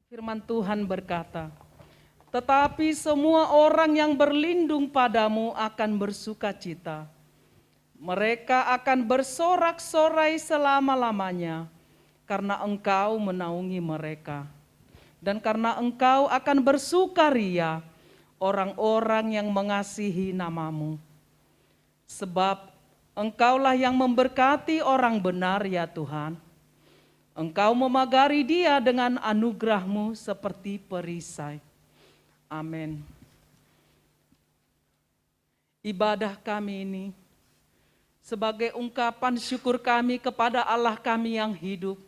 Firman Tuhan berkata, tetapi semua orang yang berlindung padamu akan bersuka cita. Mereka akan bersorak-sorai selama-lamanya karena Engkau menaungi mereka. Dan karena Engkau akan bersukaria orang-orang yang mengasihi nama-Mu. Sebab Engkaulah yang memberkati orang benar ya Tuhan. Engkau memagari dia dengan anugerah-Mu seperti perisai. Amin. Ibadah kami ini sebagai ungkapan syukur kami kepada Allah kami yang hidup.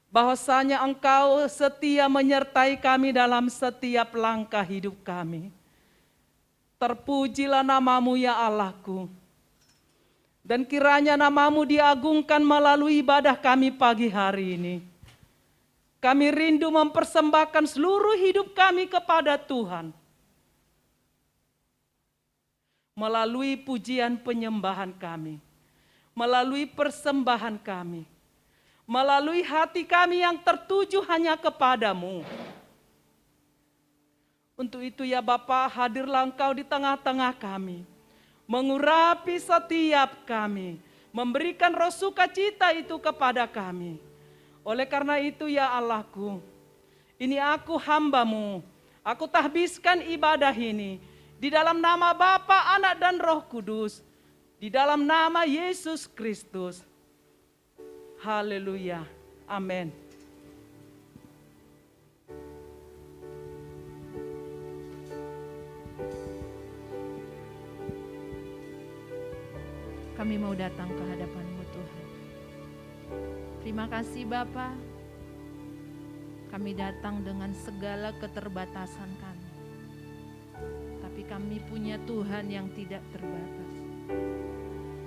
Bahwasanya Engkau setia menyertai kami dalam setiap langkah hidup kami. Terpujilah nama-Mu ya Allahku. Dan kiranya nama-Mu diagungkan melalui ibadah kami pagi hari ini. Kami rindu mempersembahkan seluruh hidup kami kepada Tuhan. Melalui pujian penyembahan kami. Melalui persembahan kami. Melalui hati kami yang tertuju hanya kepada-Mu. Untuk itu ya Bapa, hadirlah Engkau di tengah-tengah kami. Mengurapi setiap kami, memberikan roh sukacita itu kepada kami. Oleh karena itu ya Allahku, ini aku hamba-Mu, aku tahbiskan ibadah ini di dalam nama Bapa, Anak dan Roh Kudus, di dalam nama Yesus Kristus. Haleluya, amin. Kami mau datang ke hadapan-Mu Tuhan. Terima kasih Bapa. Kami datang dengan segala keterbatasan kami. Tapi kami punya Tuhan yang tidak terbatas.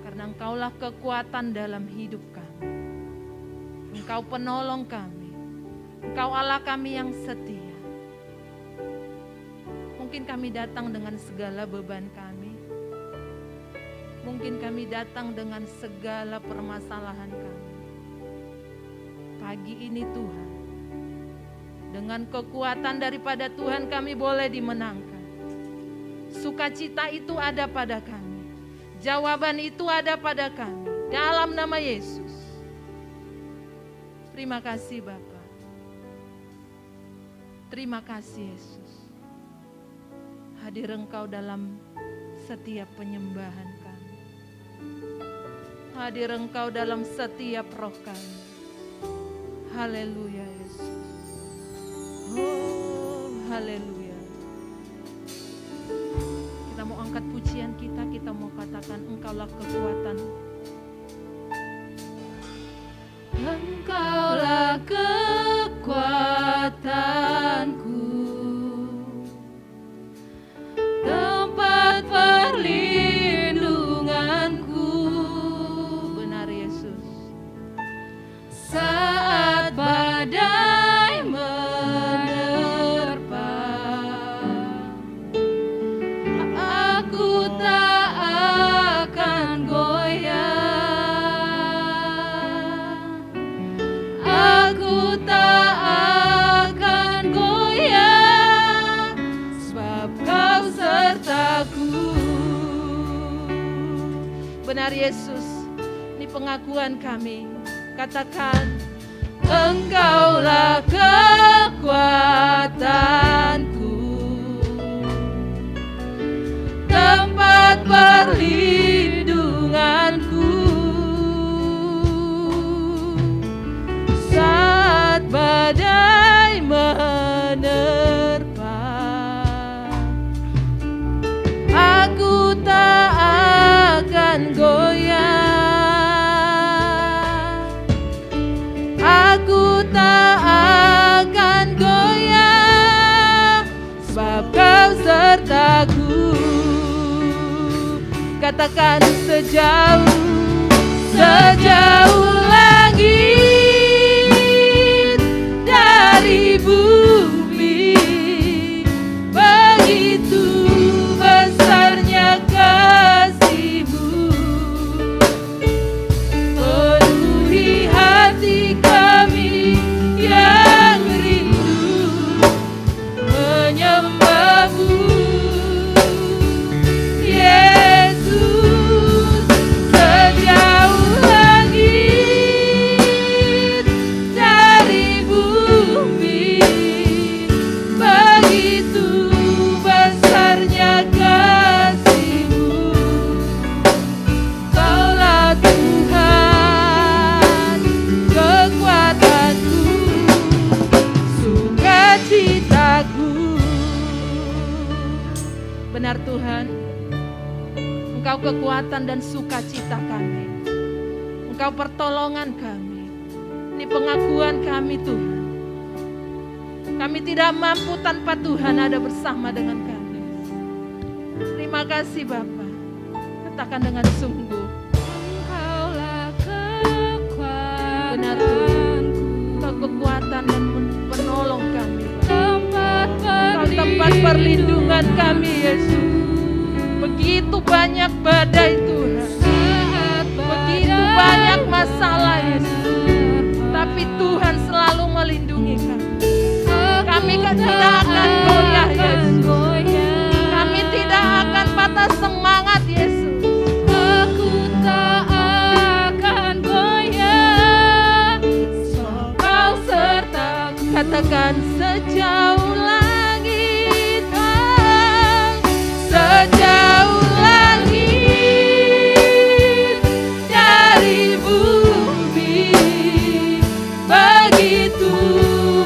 Karena Engkaulah kekuatan dalam hidup kami. Engkau penolong kami. Engkau Allah kami yang setia. Mungkin kami datang dengan segala beban kami. Mungkin kami datang dengan segala permasalahan kami. Pagi ini Tuhan, dengan kekuatan daripada Tuhan kami boleh dimenangkan. Sukacita itu ada pada kami. Jawaban itu ada pada kami. Dalam nama Yesus. Terima kasih Bapa. Terima kasih Yesus. Hadir Engkau dalam setiap penyembahan kami. Hadir Engkau dalam setiap roh kami. Haleluya Yesus. Oh, haleluya. Kita mau angkat pujian kita mau katakan Engkaulah kekuatan. Engkaulah kekuatanku, tempat perlindunganku. Benar Yesus. Saat badai menerpa, aku tak akan goyah. Aku tak akan goyah, sebab Kau sertaku. Benar Yesus, ini pengakuan kami. Katakan, Engkaulah kekuatanku, tempat perlindunganku. Saat badai menerpa, aku tak akan goyah. Aku tak akan goyah, sebab Kau sertaku. Katakan sejauh langit dari bumi, begitu besarnya kasih-Mu, penuhi hati kami yang rindu. Benar Tuhan, Engkau kekuatan dan sukacita kami. Engkau pertolongan kami. Ini pengakuan kami Tuhan. Kami tidak mampu tanpa Tuhan ada bersama dengan kami. Terima kasih Bapa. Katakan dengan sungguh. Engkaulah kekuatan. Benar Tuhan. Engkau kekuatan dan penolong kami. Engkau tempat perlindungan kami Yesus. Begitu banyak badai Tuhan. Begitu banyak masalah Yesus. Tapi Tuhan selalu melindungi kami. Kami tidak akan goyah Yesus. Kami tidak akan patah semangat Yesus. Aku tak akan goyah, sebab Kau sertaku. Katakan sejauh langit, sejauh langit dari bumi, begitu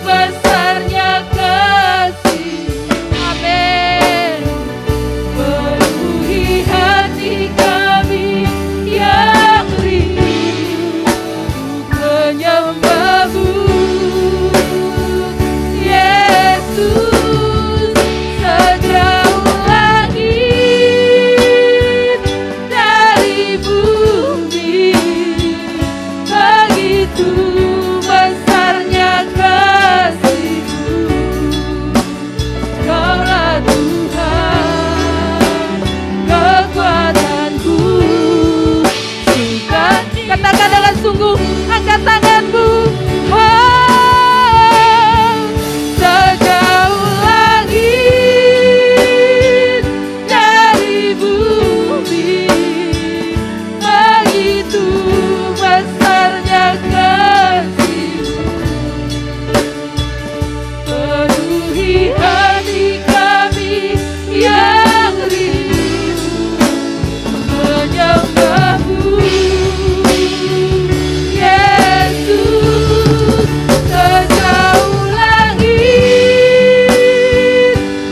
besarnya kasih. Amin. Penuhi hati kami yang rindu menyembah-Mu, Yesus. Sejauh langit dari bumi, begitu besarnya kasih-Mu. Kaulah Tuhan, kekuatanku, sukacita. Katakan dengan sungguh, angkat tanganmu. Sejauh langit dari bumi, begitu besarnya kasih-Mu. Penuhi hati kami yang rindu menyembah-Mu, Yesus. Sejauh langit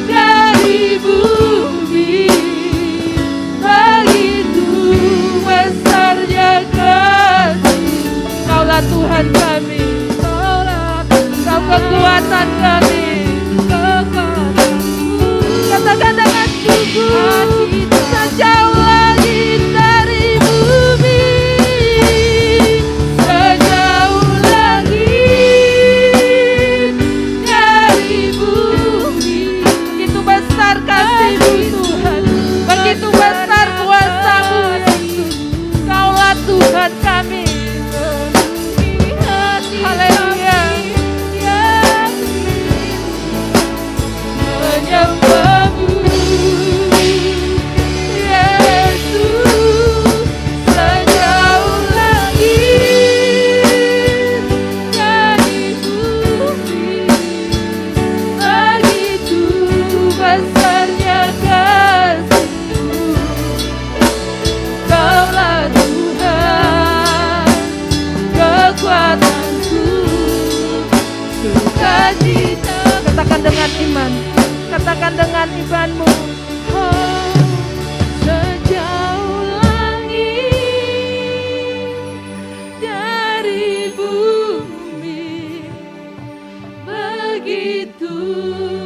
dari bumi, begitu besarnya kasih. Kaulah Tuhan kami, Kau kekuatan kami. Katakan dengan sungguh, sejauh langit dari bumi, sejauh langit dari bumi. Begitu besar kasih-Mu Tuhan, begitu besar kuasa-Mu Yesus. Kaulah Tuhan kami. Haleluya. Menyembah-Mu, Yesus. Sejauh langit dari bumi, begitu besarnya kasih-Mu. Kaulah Tuhan, kekuatanku, sukacita. Katakan dengan iman, katakan dengan imanmu. Oh, sejauh langit dari bumi, begitu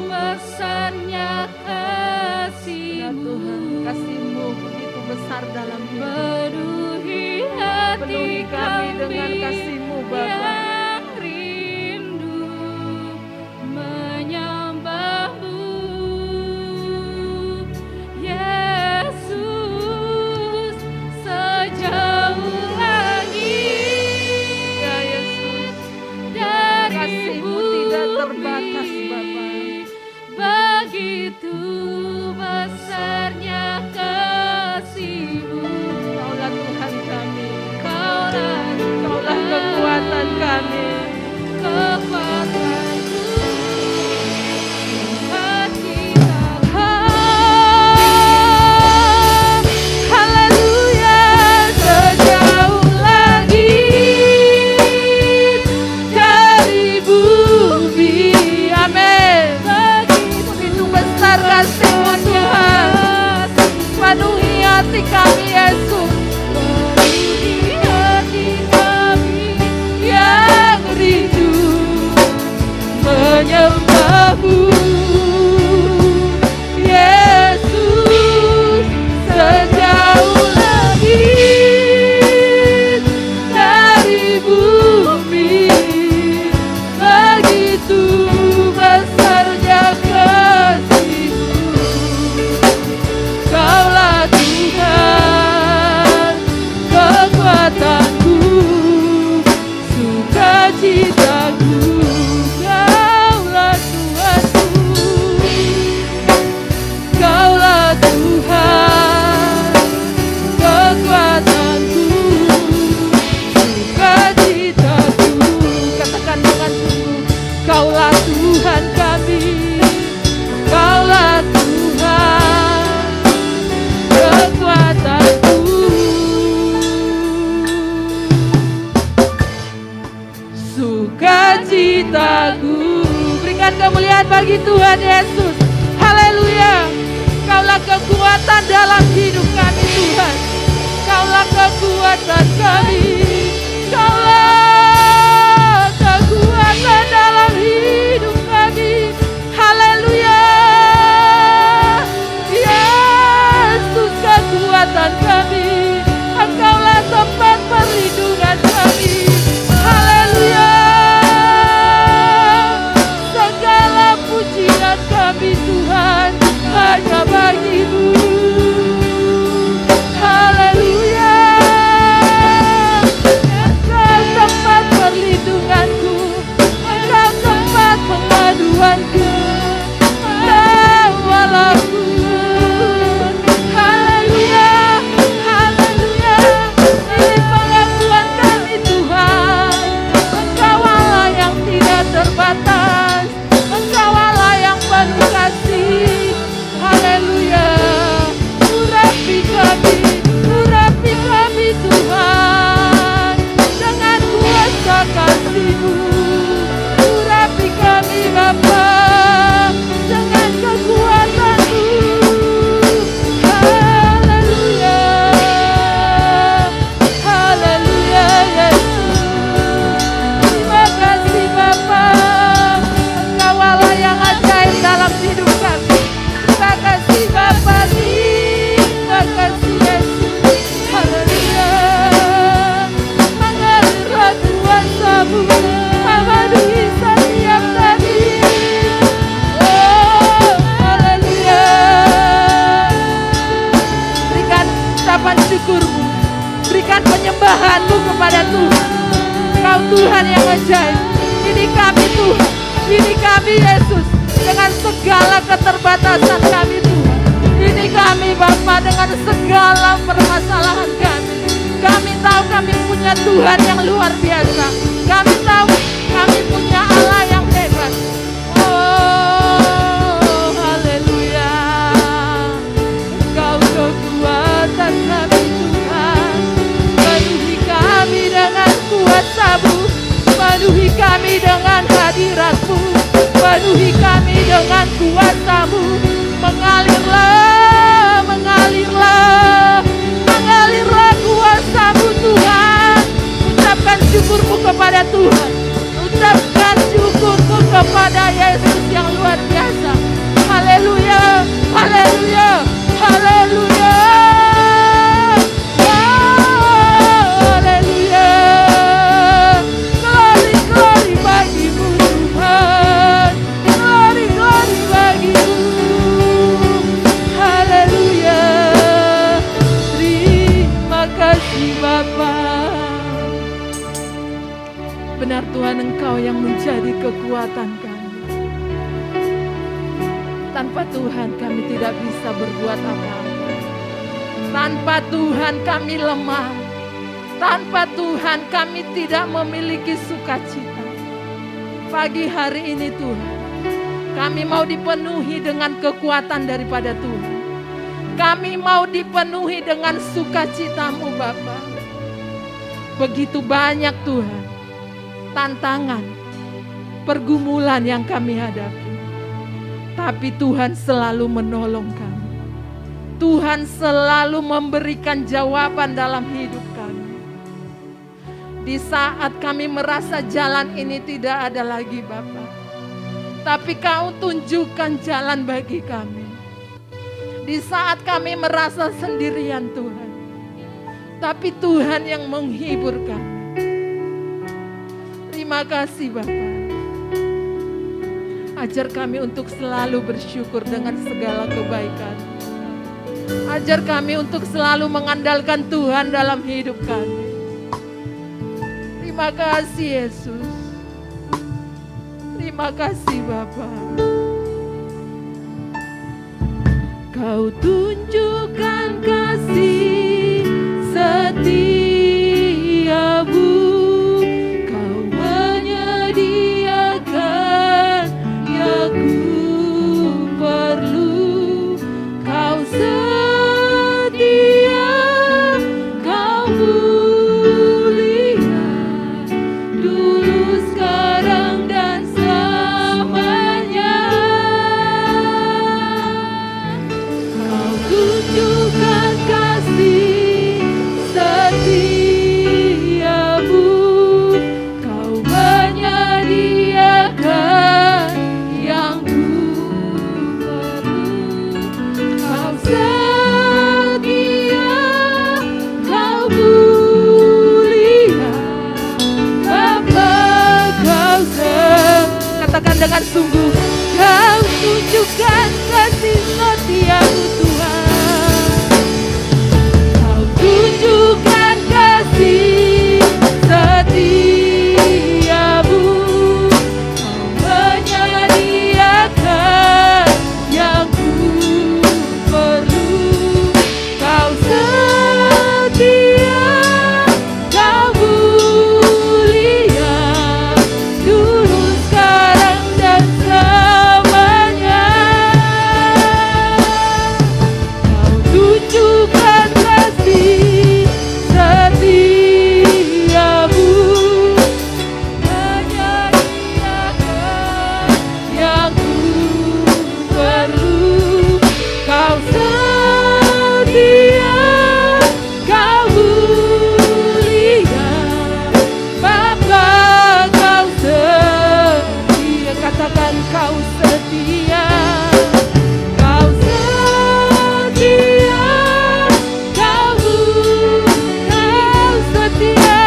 besarnya kasih-Mu. Ya Tuhan, kasih-Mu begitu besar dalam hidup. Penuhi hati Penuhi kami dengan kasih-Mu Bapa. yang rindu menyembah-Mu, Yesus. Sejauh langit, Ya Yesus, dari kasih-Mu tidak terbatas Bapa. begitu besarnya kasih-Mu. Kaulah Tuhan kami, Kaulah Kaulah kekuatan kami. kekuatanku, sukacitaku. Haleluya. Sejauh langit dari bumi, amin. Begitu besar menyembahmu. Yesus, sejauh langit dari bumi, begitu besarnya kasih-Mu. Kaulah Tuhan, kekuatanku, sukacitaku. Kaulah Tuhanku, Kaulah Tuhan, kekuatanku, sukacitaku. Katakan dengan sungguh, Kaulah Tuhan kami, Kaulah Tuhan, kekuatanku, sukacitaku. Berikan kemuliaan bagi Tuhan Yesus. Haleluya. Kaulah kekuatan dalam hidup kami Tuhan. Kaulah kekuatan kami. Kaulah kekuatan dalam hidup kami. Haleluya. Yesus, kekuatan kami. Engkaulah tempat perlindungan kami. Haleluya. Segala pujian kami Tuhan hanya bagi-Mu. Haleluya. Engkau tempat perlindunganku, Engkau tempat pengaduanku, Engkau Allahku. Haleluya, haleluya. Ini pengakuan kami Tuhan. Engkau Allah yang tidak terbatas, Engkau Allah yang penuh kasih. Haleluya. Urapi kami Tuhan dengan kuasa kasih-Mu. Urapi kami Bapa dengan kekuatan-Mu. Haleluya, haleluya Yesus. Terima kasih Bapa, Engkau Allah yang ajaib dalam hidup kami. Terima kasih Bapa, terima kasih Yesus. Haleluya. Mengalirlah kuasa-Mu, memenuhi setiap kami. Oh, haleluya. Berikan ucapan syukur-Mu, berikan penyembahan-Mu kepada Tuhan. Kau Tuhan yang ajaib. Ini kami Tuhan, ini kami Yesus, dengan segala keterbatasan kami Tuhan. Ini kami Bapa dengan segala permasalahan kami. Kami tahu kami punya Tuhan yang luar biasa. Kami tahu kami punya Allah yang hebat. Oh, haleluya. Engkau kekuatan kami Tuhan. Penuhi kami dengan kuasa-Mu, penuhi kami dengan hadirat-Mu, penuhi kami dengan kuasa-Mu. Mengalirlah, mengalirlah, mengalirlah kuasa-Mu Tuhan. Ucapkan syukur-Mu kepada Tuhan. Ucapkan syukur-Mu kepada Yesus yang luar biasa. Haleluya, haleluya, haleluya. Haleluya. Glory, glory bagi-Mu Tuhan. Glory, glory bagi-Mu. Haleluya. Terima kasih Bapa. Benar Tuhan, Engkau yang menjadi kekuatan kami. Tanpa Tuhan kami tidak bisa berbuat apa-apa. Tanpa Tuhan kami lemah. Tanpa Tuhan kami tidak memiliki sukacita. Pagi hari ini Tuhan, kami mau dipenuhi dengan kekuatan daripada Tuhan. Kami mau dipenuhi dengan sukacita-Mu Bapa. Begitu banyak Tuhan tantangan, pergumulan yang kami hadapi. Tapi Tuhan selalu menolong kami. Tuhan selalu memberikan jawaban dalam hidup kami. Di saat kami merasa jalan ini tidak ada lagi Bapa, tapi Kau tunjukkan jalan bagi kami. Di saat kami merasa sendirian Tuhan, tapi Tuhan yang menghibur kami. Terima kasih Bapa. Ajar kami untuk selalu bersyukur dengan segala kebaikan. Ajar kami untuk selalu mengandalkan Tuhan dalam hidup kami. Terima kasih Yesus. Terima kasih Bapa. Kau tunjukkan kasih setiamu. Kau menyediakan yang ku perlu. Kau setia, Kau mulia, dulu sekarang dan selamanya. Kau tunjukkan kasih setiamu. Kau menyediakan yang ku perlu. Kau setia, Kau mulia, Bapa Kau katakan dengan sungguh. Kau tunjukkan kasih setiamu Tuhan. Kau tunjukkan kasih setiamu. Kau menyediakan yang ku perlu. Kau setia, Kau mulia, dulu sekarang dan selamanya. Kau tunjukkan kasih setiamu. Menyediakan yang ku perlu. Kau setia, Kau mulia, Bapa Kau setia. Katakan Kau setia. Kau setia, Kau setia.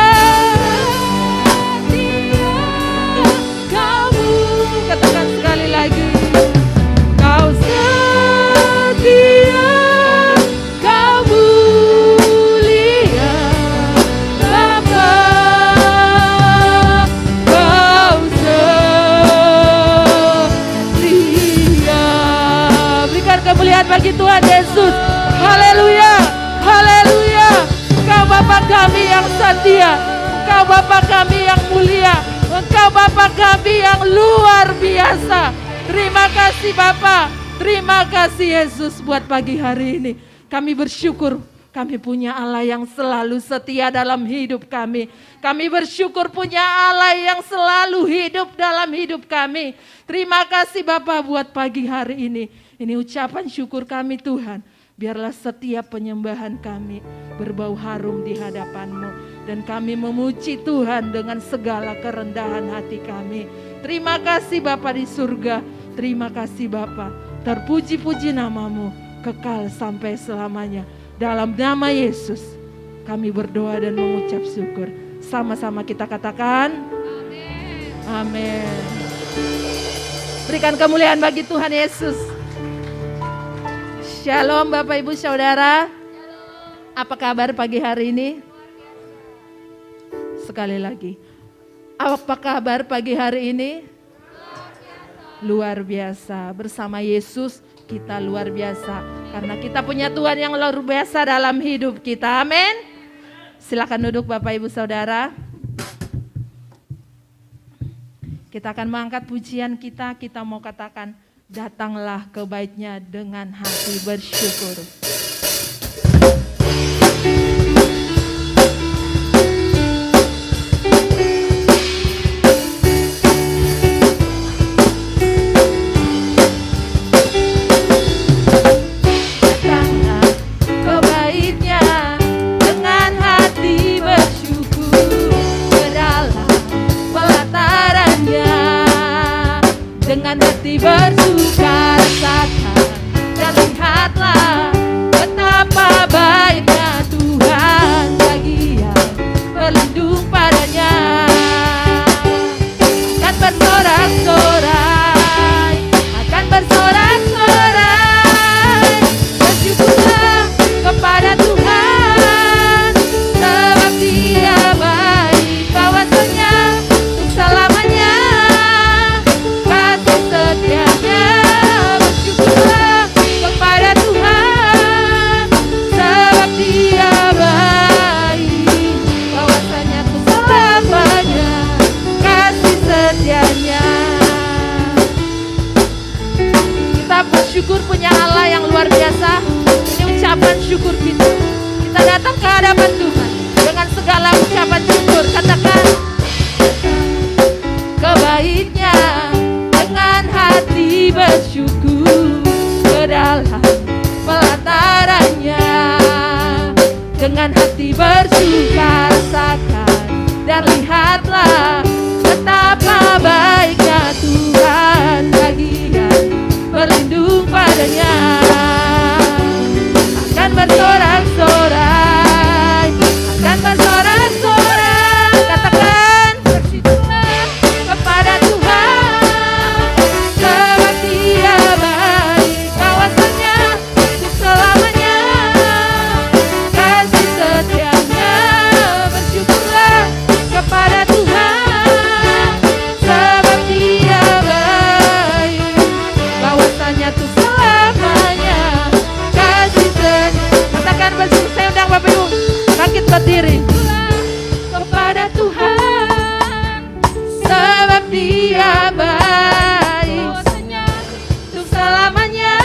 Katakan sekali lagi. Kau setia, Kau mulia, Bapa Kau setia. Berikan kemuliaan bagi Tuhan Yesus. Haleluya, haleluya. Engkau Bapa kami yang setia, Engkau Bapa kami yang mulia, Engkau Bapa kami yang luar biasa. Terima kasih Bapa, terima kasih Yesus buat pagi hari ini. Kami bersyukur kami punya Allah yang selalu setia dalam hidup kami. Kami bersyukur punya Allah yang selalu hidup dalam hidup kami. Terima kasih Bapa buat pagi hari ini. Ini ucapan syukur kami Tuhan. Biarlah setiap penyembahan kami berbau harum di hadapan-Mu. Dan kami memuji Tuhan dengan segala kerendahan hati kami. Terima kasih Bapa di surga. Terima kasih Bapa. Terpuji-puji nama-Mu kekal sampai selamanya. Dalam nama Yesus kami berdoa dan mengucap syukur. Sama-sama kita katakan amin. Berikan kemuliaan bagi Tuhan Yesus. Shalom Bapak Ibu Saudara. Apa kabar pagi hari ini? Sekali lagi. Apa kabar pagi hari ini? Luar biasa. Bersama Yesus kita luar biasa. Karena kita punya Tuhan yang luar biasa dalam hidup kita. Amin. Silakan duduk Bapak Ibu Saudara. Kita akan mengangkat pujian kita. Kita mau katakan, datanglah ke bait-Nya dengan hati bersyukur. Dengan hati bersuka rasakan dan lihatlah betapa baiknya Tuhan bagi yang berlindung padanya. Akan bersorak-sorai, akan bersorak-sorai, bersyukurlah kepada Tuhan, sebab Dia baik, bahwasanya untuk selamanya kasih setianya. Bersyukurlah kepada Tuhan, sebab Dia baik, bahwasanya untuk selamanya kasih setianya. Kita bersyukur punya Allah yang luar biasa. Ini ucapan syukur kita. Kita datang ke hadapan Tuhan dengan segala ucapan syukur. Katakan kebaiknya dengan hati bersyukur ke dalam pelatarannya. Dengan hati bersuka rasakan dan lihatlah betapa baiknya Tuhan bagi yang berlindung padanya. Akan bersorak-sorai, akan bersorak-sorai. Katakan bersyukurlah kepada Tuhan, sebab Dia baik, bahwasanya untuk selamanya kasih setianya. Bersyukurlah kepada Tuhan, sebab Dia baik, bahwasanya untuk selamanya kasih setianya. Katakan bersyukur. Saya undang Bapak Ibu bangkit berdiri. Kepada Tuhan, sebab Dia baik, untuk selamanya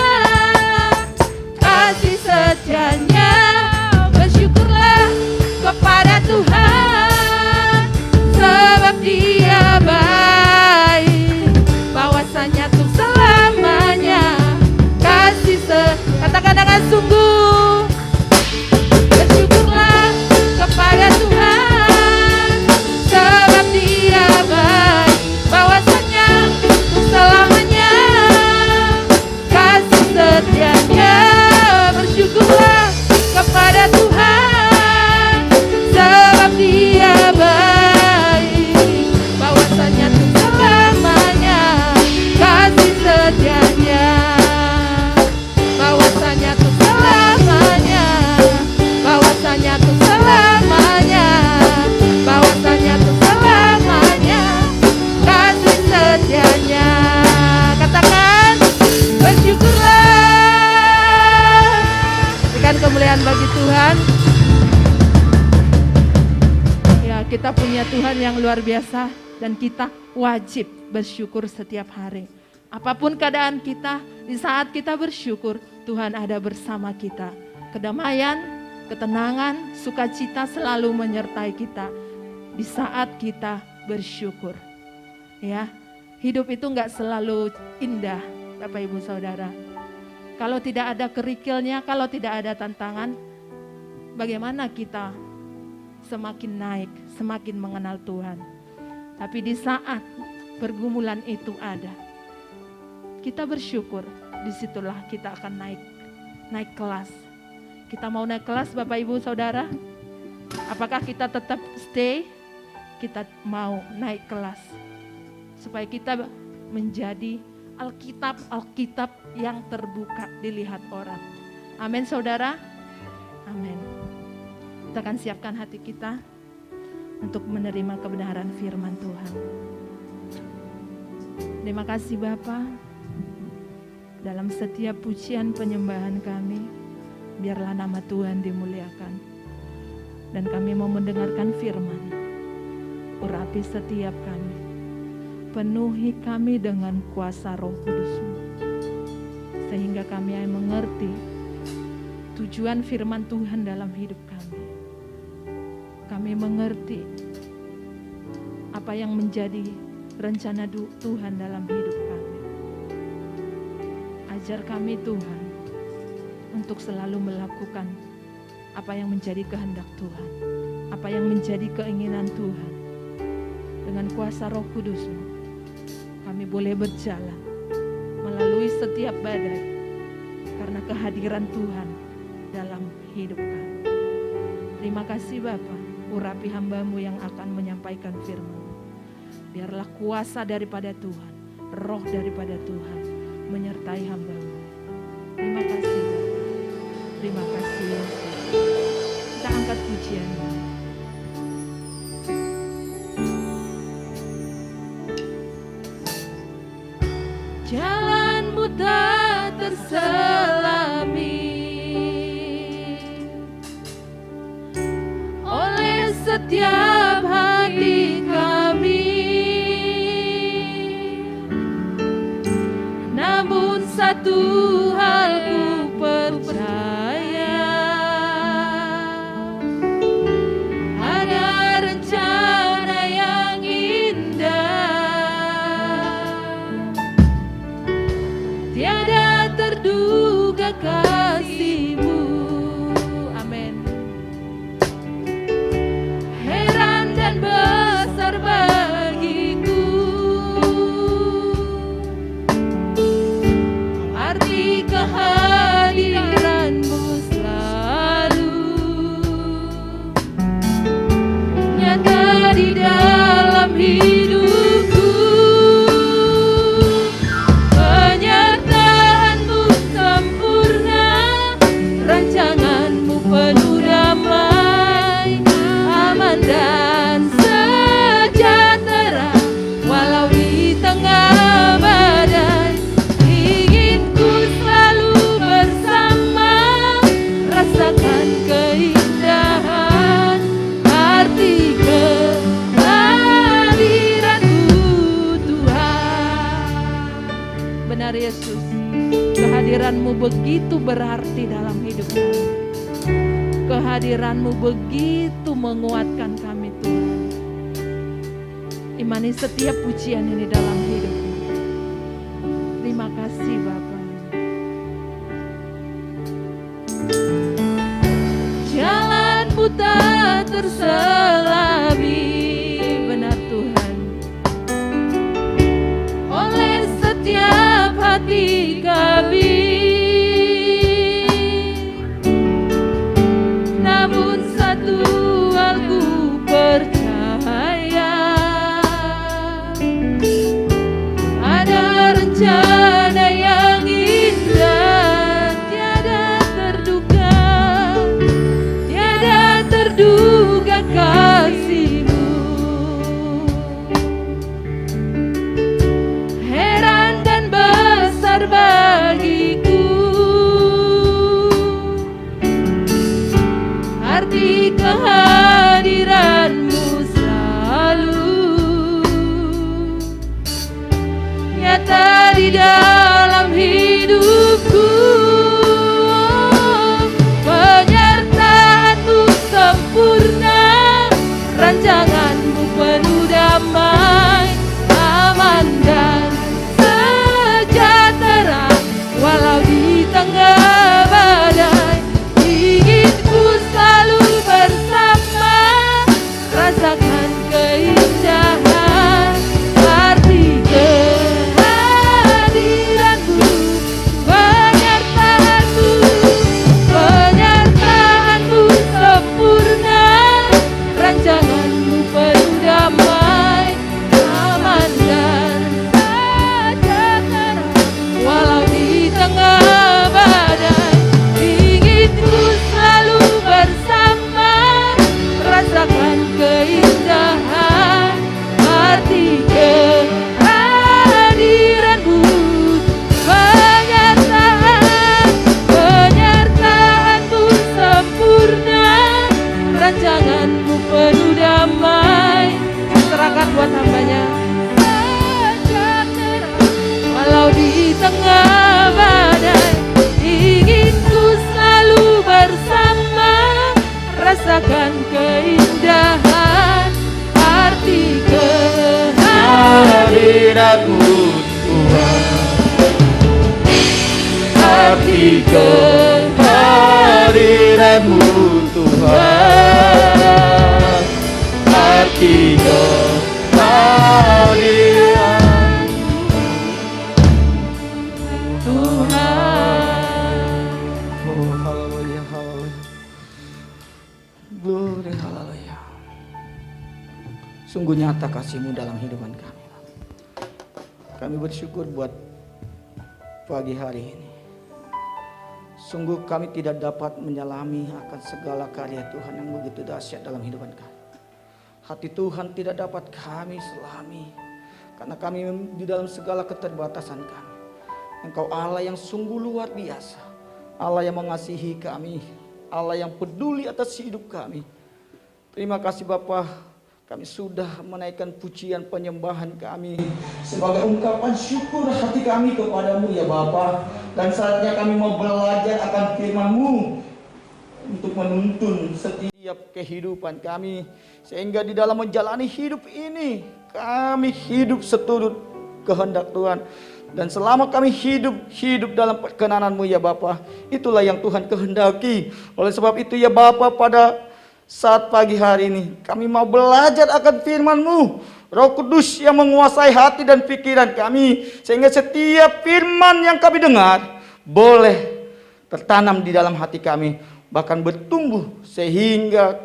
kasih setianya. Bersyukurlah kepada Tuhan, sebab Dia baik, bahwasanya untuk selamanya kasih katakan dengan sungguh. Bersyukurlah kepada Tuhan, sebab Dia baik, bahwasanya untuk selamanya kasih setianya. Bersyukurlah kepada Tuhan, sebab Dia baik, bahwasanya untuk selamanya kasih setianya. Bahwasanya untuk selamanya, bahwasanya untuk selamanya, bahwasanya untuk selamanya kasih setianya. Katakan bersyukurlah. Berikan kemuliaan bagi Tuhan. Ya, kita punya Tuhan yang luar biasa dan kita wajib bersyukur setiap hari. Apapun keadaan kita, di saat kita bersyukur, Tuhan ada bersama kita. Kedamaian, ketenangan, sukacita selalu menyertai kita di saat kita bersyukur. Ya, hidup itu enggak selalu indah, Bapak Ibu Saudara. Kalau tidak ada kerikilnya, kalau tidak ada tantangan, bagaimana kita semakin naik, semakin mengenal Tuhan. Tapi di saat pergumulan itu ada, kita bersyukur, disitulah kita akan naik kelas. Kita mau naik kelas Bapak Ibu Saudara? Apakah kita tetap stay? Kita mau naik kelas. Supaya kita menjadi Alkitab yang terbuka dilihat orang. Amin Saudara? Amin. Kita akan siapkan hati kita untuk menerima kebenaran firman Tuhan. Terima kasih Bapa. Dalam setiap pujian penyembahan kami, biarlah nama Tuhan dimuliakan. Dan kami mau mendengarkan firman. Urapi setiap kami. Penuhi kami dengan kuasa Roh Kudus-Mu. Sehingga kami mengerti tujuan firman Tuhan dalam hidup kami. Kami mengerti apa yang menjadi rencana Tuhan dalam hidup kami. Ajar kami Tuhan untuk selalu melakukan apa yang menjadi kehendak Tuhan, apa yang menjadi keinginan Tuhan. Dengan kuasa Roh Kudus-Mu, kami boleh berjalan melalui setiap badai, karena kehadiran Tuhan dalam hidup kami. Terima kasih Bapa, urapi hamba-Mu yang akan menyampaikan firman. Biarlah kuasa daripada Tuhan, roh daripada Tuhan menyertai hamba-Mu. Terima kasih Bapa. Terima kasih Yesus. Kita angkat pujian-Mu. Jalan-Mu tak terselami oleh setiap hati kami, namun satu hal ku percaya, ada rencana yang indah, tiada terduga kasih-Mu. Amin. Heran dan besar bagiku arti kehadiran-Mu selalu nyata di dalam hidupku. Penyertaan-Mu sempurna, rancangan-Mu penuh damai, aman dan sejahtera walau di tengah badai. Inginku selalu bersama, rasakan keindahan arti kehadiran-Mu Tuhan. Benar Yesus, kehadiran-Mu begitu berarti dalam hidup kami. Kehadiran-Mu begitu menguatkan kami Tuhan. Imani setiap pujian ini dalam hidupku. Terima kasih Bapa. Jalan-Mu tak terselami, benar Tuhan, oleh setiap hati kami, namun satu hal ku percaya, ada rencana yang indah, tiada terduga, tiada terduga kasih-Mu. Heran dan besar bagiku arti kehadiran-Mu selalu nyata di dalam hidupku. Penyertaan-Mu sempurna, rancangan-Mu penuh damai, aman dan sejahtera walau di tengah badai. Inginku selalu bersama, rasakan keindahan arti kehadiran-Mu. Penyertaan-Mu, penyertaan-Mu sempurna, rancangan-Mu penuh damai, aman dan sejahtera walau di tengah badai. Inginku selalu bersama, rasakan keindahan arti kehadiran-Mu. Penyertaan-Mu sempurna, rancangan-Mu penuh damai. Serahkan buat hamba-Nya. Walau di tengah badai, inginku selalu bersama, rasakan keindahan arti kehadiran-Mu Tuhan. Arti kehadiran-Mu Tuhan. Arti kehadiran Tuhan. Oh, haleluya, haleluya. Glory, haleluya. Sungguh nyata kasih-Mu dalam kehidupan kami. Kami bersyukur buat pagi hari ini. Sungguh kami tidak dapat menyelami akan segala karya Tuhan yang begitu dahsyat dalam kehidupan kami. Hati Tuhan tidak dapat kami selami, karena kami di dalam segala keterbatasan kami. Engkau Allah yang sungguh luar biasa, Allah yang mengasihi kami, Allah yang peduli atas hidup kami. Terima kasih Bapa. Kami sudah menaikkan pujian penyembahan kami sebagai ungkapan syukur hati kami kepadamu ya Bapa. Dan saatnya kami mau belajar akan firman-Mu untuk menuntun setiap kehidupan kami, sehingga di dalam menjalani hidup ini kami hidup seturut kehendak Tuhan. Dan selama kami hidup dalam perkenanan-Mu ya Bapa, itulah yang Tuhan kehendaki. Oleh sebab itu ya Bapa, pada saat pagi hari ini kami mau belajar akan firman-Mu, Roh Kudus yang menguasai hati dan pikiran kami, sehingga setiap firman yang kami dengar boleh tertanam di dalam hati kami, bahkan bertumbuh sehingga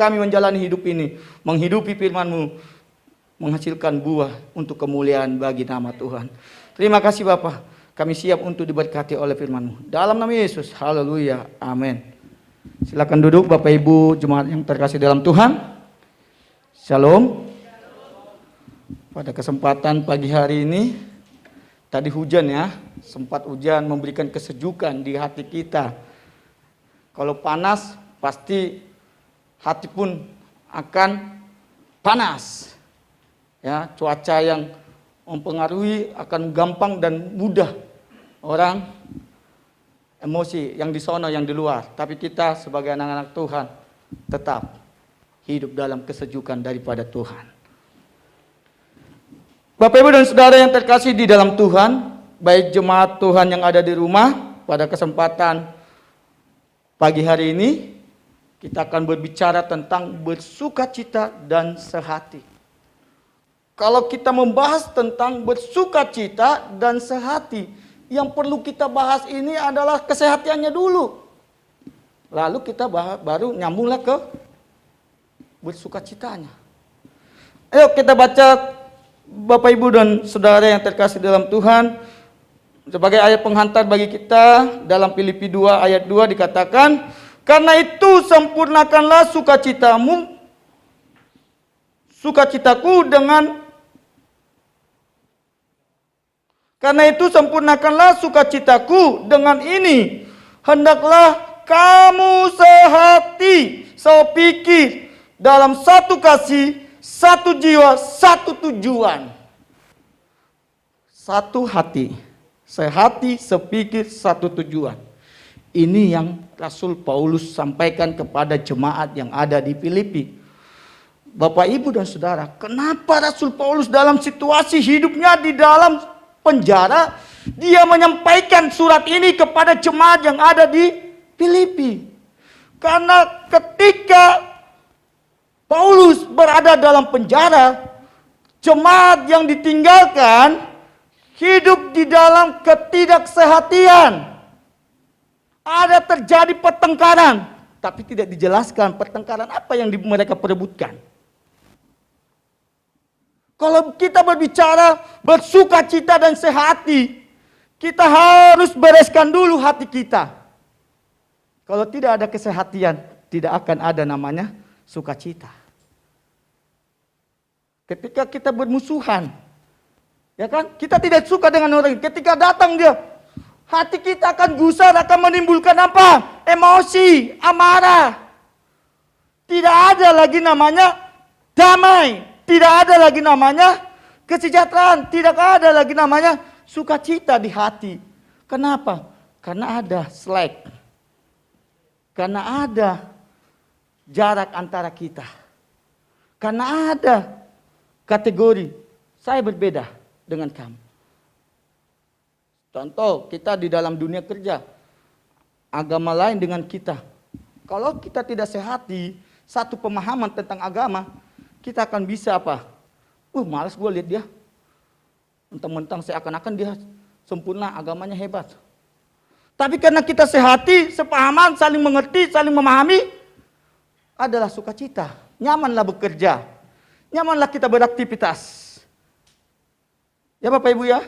kami menjalani hidup ini, menghidupi firman-Mu, menghasilkan buah untuk kemuliaan bagi nama Tuhan. Terima kasih Bapa, kami siap untuk diberkati oleh firman-Mu. Dalam nama Yesus, haleluya, amin. Silakan duduk Bapak Ibu jemaat yang terkasih dalam Tuhan. Shalom. Pada kesempatan pagi hari ini, tadi hujan ya, sempat hujan memberikan kesejukan di hati kita. Kalau panas pasti hati pun akan panas. Ya, cuaca yang mempengaruhi akan gampang dan mudah orang emosi yang di sono, yang di luar. Tapi kita sebagai anak-anak Tuhan tetap hidup dalam kesejukan daripada Tuhan. Bapak Ibu dan Saudara yang terkasih di dalam Tuhan, baik jemaat Tuhan yang ada di rumah, pada kesempatan pagi hari ini kita akan berbicara tentang bersukacita dan sehati. Kalau kita membahas tentang bersukacita dan sehati, yang perlu kita bahas ini adalah kesehatannya dulu. Lalu kita baru nyambunglah ke bersukacitanya. Ayo kita baca Bapak Ibu dan Saudara yang terkasih dalam Tuhan. Sebagai ayat penghantar bagi kita, dalam Filipi 2 ayat 2 dikatakan, karena itu sempurnakanlah sukacitaku dengan Karena itu sempurnakanlah sukacitaku dengan ini, hendaklah kamu sehati, sepikir, dalam satu kasih, satu jiwa, satu tujuan. Satu hati, sehati, sepikir, satu tujuan. Ini yang Rasul Paulus sampaikan kepada jemaat yang ada di Filipi. Bapak, Ibu, dan Saudara, kenapa Rasul Paulus dalam situasi hidupnya di dalam penjara, dia menyampaikan surat ini kepada jemaat yang ada di Filipi? Karena ketika Paulus berada dalam penjara, jemaat yang ditinggalkan hidup di dalam ketidaksehatian. Ada terjadi pertengkaran, tapi tidak dijelaskan pertengkaran apa yang mereka perebutkan. Kalau kita berbicara bersukacita dan sehati, kita harus bereskan dulu hati kita. Kalau tidak ada kesehatian, tidak akan ada namanya sukacita. Ketika kita bermusuhan, ya kan? Kita tidak suka dengan orang. Ketika datang dia, hati kita akan gusar, akan menimbulkan apa? Emosi, amarah. Tidak ada lagi namanya damai. Tidak ada lagi namanya kesejahteraan. Tidak ada lagi namanya sukacita di hati. Kenapa? Karena ada slack. Karena ada jarak antara kita. Karena ada kategori saya berbeda dengan kamu. Contoh, kita di dalam dunia kerja, agama lain dengan kita. Kalau kita tidak sehati satu pemahaman tentang agama, kita akan bisa apa? Malas gue lihat dia. Mentang-mentang seakan-akan dia sempurna, agamanya hebat. Tapi karena kita sehati, sepahaman, saling mengerti, saling memahami, adalah sukacita. Nyamanlah bekerja, nyamanlah kita beraktivitas. Ya Bapak Ibu ya.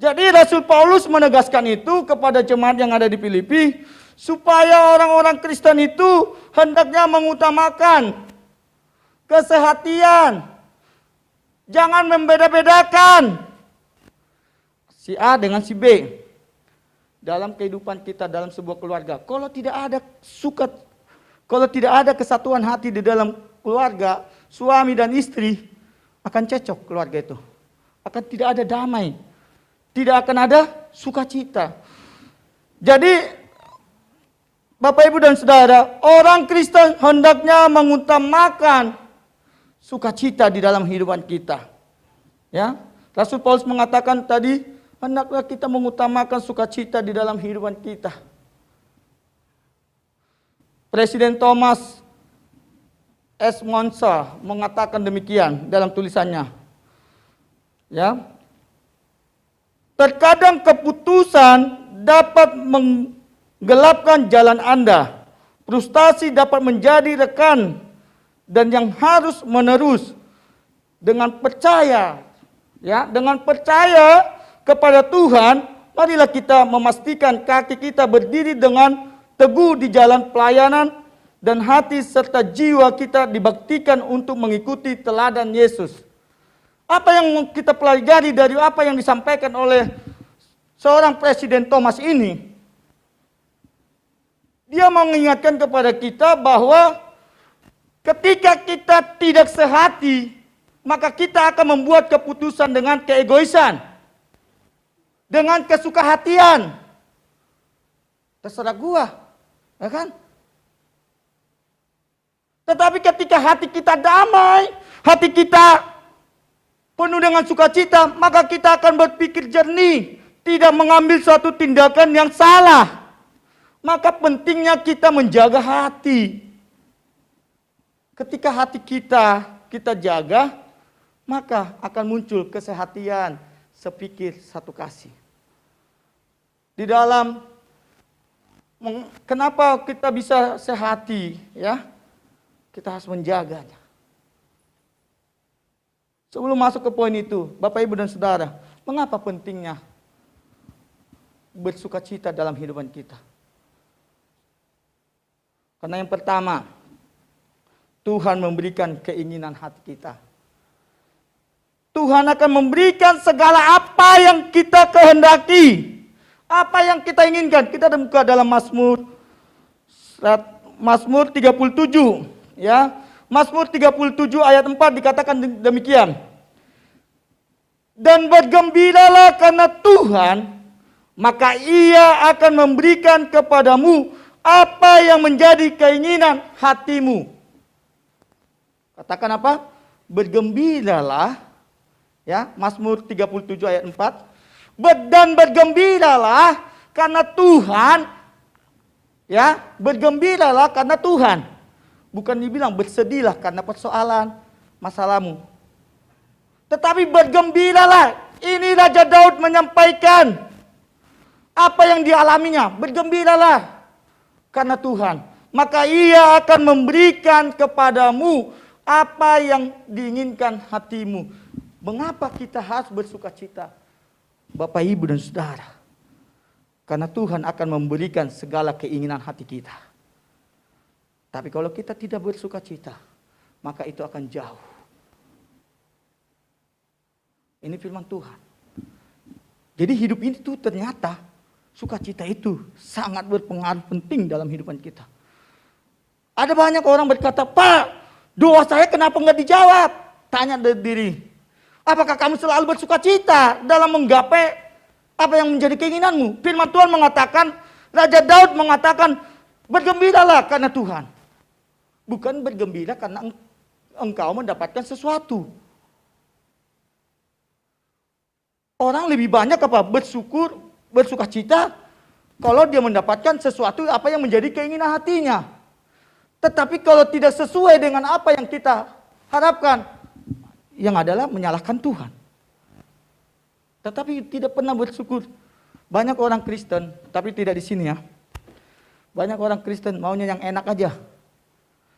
Jadi Rasul Paulus menegaskan itu kepada jemaat yang ada di Filipi, supaya orang-orang Kristen itu hendaknya mengutamakan kesehatian. Jangan membeda-bedakan si A dengan si B dalam kehidupan kita dalam sebuah keluarga. Kalau tidak ada kesatuan hati di dalam keluarga, suami dan istri, akan cecok keluarga itu. Akan tidak ada damai. Tidak akan ada sukacita. Jadi Bapak Ibu dan Saudara, orang Kristen hendaknya mengutamakan sukacita di dalam kehidupan kita. Ya, Rasul Paulus mengatakan tadi, hendaklah kita mengutamakan sukacita di dalam kehidupan kita. Presiden Thomas S. Monson mengatakan demikian dalam tulisannya. Ya, terkadang keputusan dapat menggelapkan jalan Anda. Frustasi dapat menjadi rekan dan yang harus menerus dengan percaya, ya, dengan percaya kepada Tuhan, marilah kita memastikan kaki kita berdiri dengan teguh di jalan pelayanan dan hati serta jiwa kita dibaktikan untuk mengikuti teladan Yesus. Apa yang kita pelajari dari apa yang disampaikan oleh seorang Presiden Thomas ini? Dia mengingatkan kepada kita bahwa ketika kita tidak sehati, maka kita akan membuat keputusan dengan keegoisan, dengan kesukahatian. Terserah gua, ya kan? Tetapi ketika hati kita damai, hati kita penuh dengan sukacita, maka kita akan berpikir jernih, tidak mengambil suatu tindakan yang salah. Maka pentingnya kita menjaga hati. Ketika hati kita jaga, maka akan muncul kesehatian, sepikir, satu kasih. Di dalam kenapa kita bisa sehati, ya? Kita harus menjaganya. Sebelum masuk ke poin itu, Bapak Ibu dan Saudara, mengapa pentingnya bersukacita dalam kehidupan kita? Karena yang pertama, Tuhan memberikan keinginan hati kita. Tuhan akan memberikan segala apa yang kita kehendaki. Apa yang kita inginkan. Kita buka dalam Mazmur 37. Ya, Mazmur 37 ayat 4 dikatakan demikian. Dan bergembiralah karena Tuhan, maka Ia akan memberikan kepadamu apa yang menjadi keinginan hatimu. Katakan apa? Bergembiralah. Ya, Mazmur 37 ayat 4. Dan bergembiralah karena Tuhan. Ya, bergembiralah karena Tuhan. Bukan dibilang bersedihlah karena persoalan masalahmu. Tetapi bergembiralah. Ini Raja Daud menyampaikan apa yang dialaminya. Bergembiralah karena Tuhan. Maka Ia akan memberikan kepadamu apa yang diinginkan hatimu. Mengapa kita harus bersukacita? Bapak, Ibu, dan Saudara. Karena Tuhan akan memberikan segala keinginan hati kita. Tapi kalau kita tidak bersukacita, maka itu akan jauh. Ini firman Tuhan. Jadi hidup ini tuh ternyata sukacita itu sangat berpengaruh penting dalam kehidupan kita. Ada banyak orang berkata, Pak, doa saya kenapa nggak dijawab? Tanya dari diri, apakah kamu selalu bersukacita dalam menggapai apa yang menjadi keinginanmu? Firman Tuhan mengatakan, Raja Daud mengatakan, bergembiralah karena Tuhan. Bukan bergembira karena engkau mendapatkan sesuatu. Orang lebih banyak apa? Bersyukur, bersukacita kalau dia mendapatkan sesuatu apa yang menjadi keinginan hatinya. Tetapi kalau tidak sesuai dengan apa yang kita harapkan, yang adalah menyalahkan Tuhan. tetapi tidak pernah bersyukur. Banyak orang Kristen, tapi tidak di sini ya. Banyak orang Kristen maunya yang enak aja.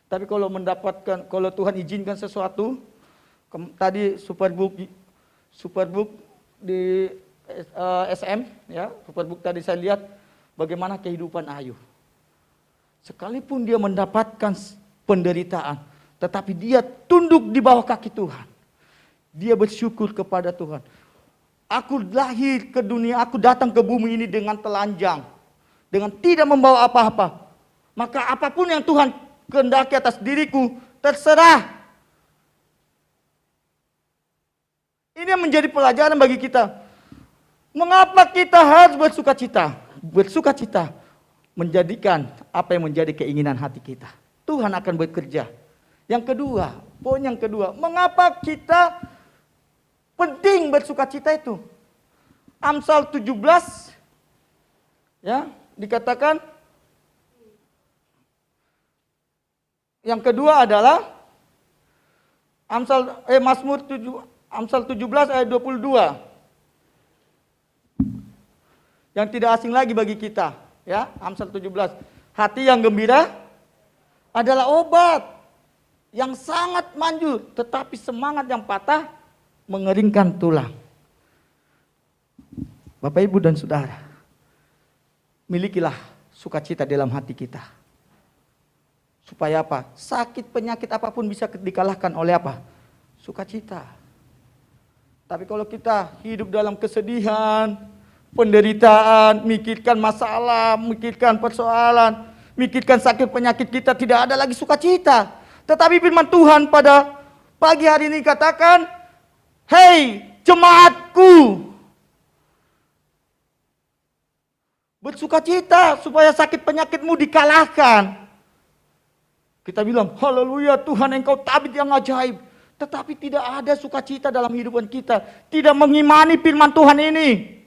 Tapi kalau mendapatkan, kalau Tuhan izinkan sesuatu, tadi Superbook di SM ya, Superbook tadi saya lihat bagaimana kehidupan Ayu. Sekalipun dia mendapatkan penderitaan, tetapi dia tunduk di bawah kaki Tuhan. Dia bersyukur kepada Tuhan. Aku lahir ke dunia, aku datang ke bumi ini dengan telanjang, dengan tidak membawa apa-apa. Maka apapun yang Tuhan kehendaki atas diriku, terserah. Ini yang menjadi pelajaran bagi kita. Mengapa kita harus bersukacita? Bersukacita menjadikan apa yang menjadi keinginan hati kita. Tuhan akan bekerja. Yang kedua, poin yang kedua, mengapa kita penting bersukacita itu? Amsal 17 ya, dikatakan yang kedua adalah Mazmur 17 ayat 22. Yang tidak asing lagi bagi kita, ya, Amsal 17. Hati yang gembira adalah obat yang sangat manjur, tetapi semangat yang patah mengeringkan tulang. Bapak, Ibu, dan Saudara, milikilah sukacita dalam hati kita. Supaya apa? Sakit penyakit apapun bisa dikalahkan oleh apa? Sukacita. Tapi kalau kita hidup dalam kesedihan, penderitaan, mikirkan masalah, mikirkan persoalan, mikirkan sakit penyakit kita, tidak ada lagi sukacita. Tetapi firman Tuhan pada pagi hari ini katakan, "Hei jemaatku, bersukacita supaya sakit penyakitmu dikalahkan." Kita bilang, haleluya Tuhan, Engkau tabib yang ajaib. Tetapi tidak ada sukacita dalam kehidupan kita. Tidak mengimani firman Tuhan ini.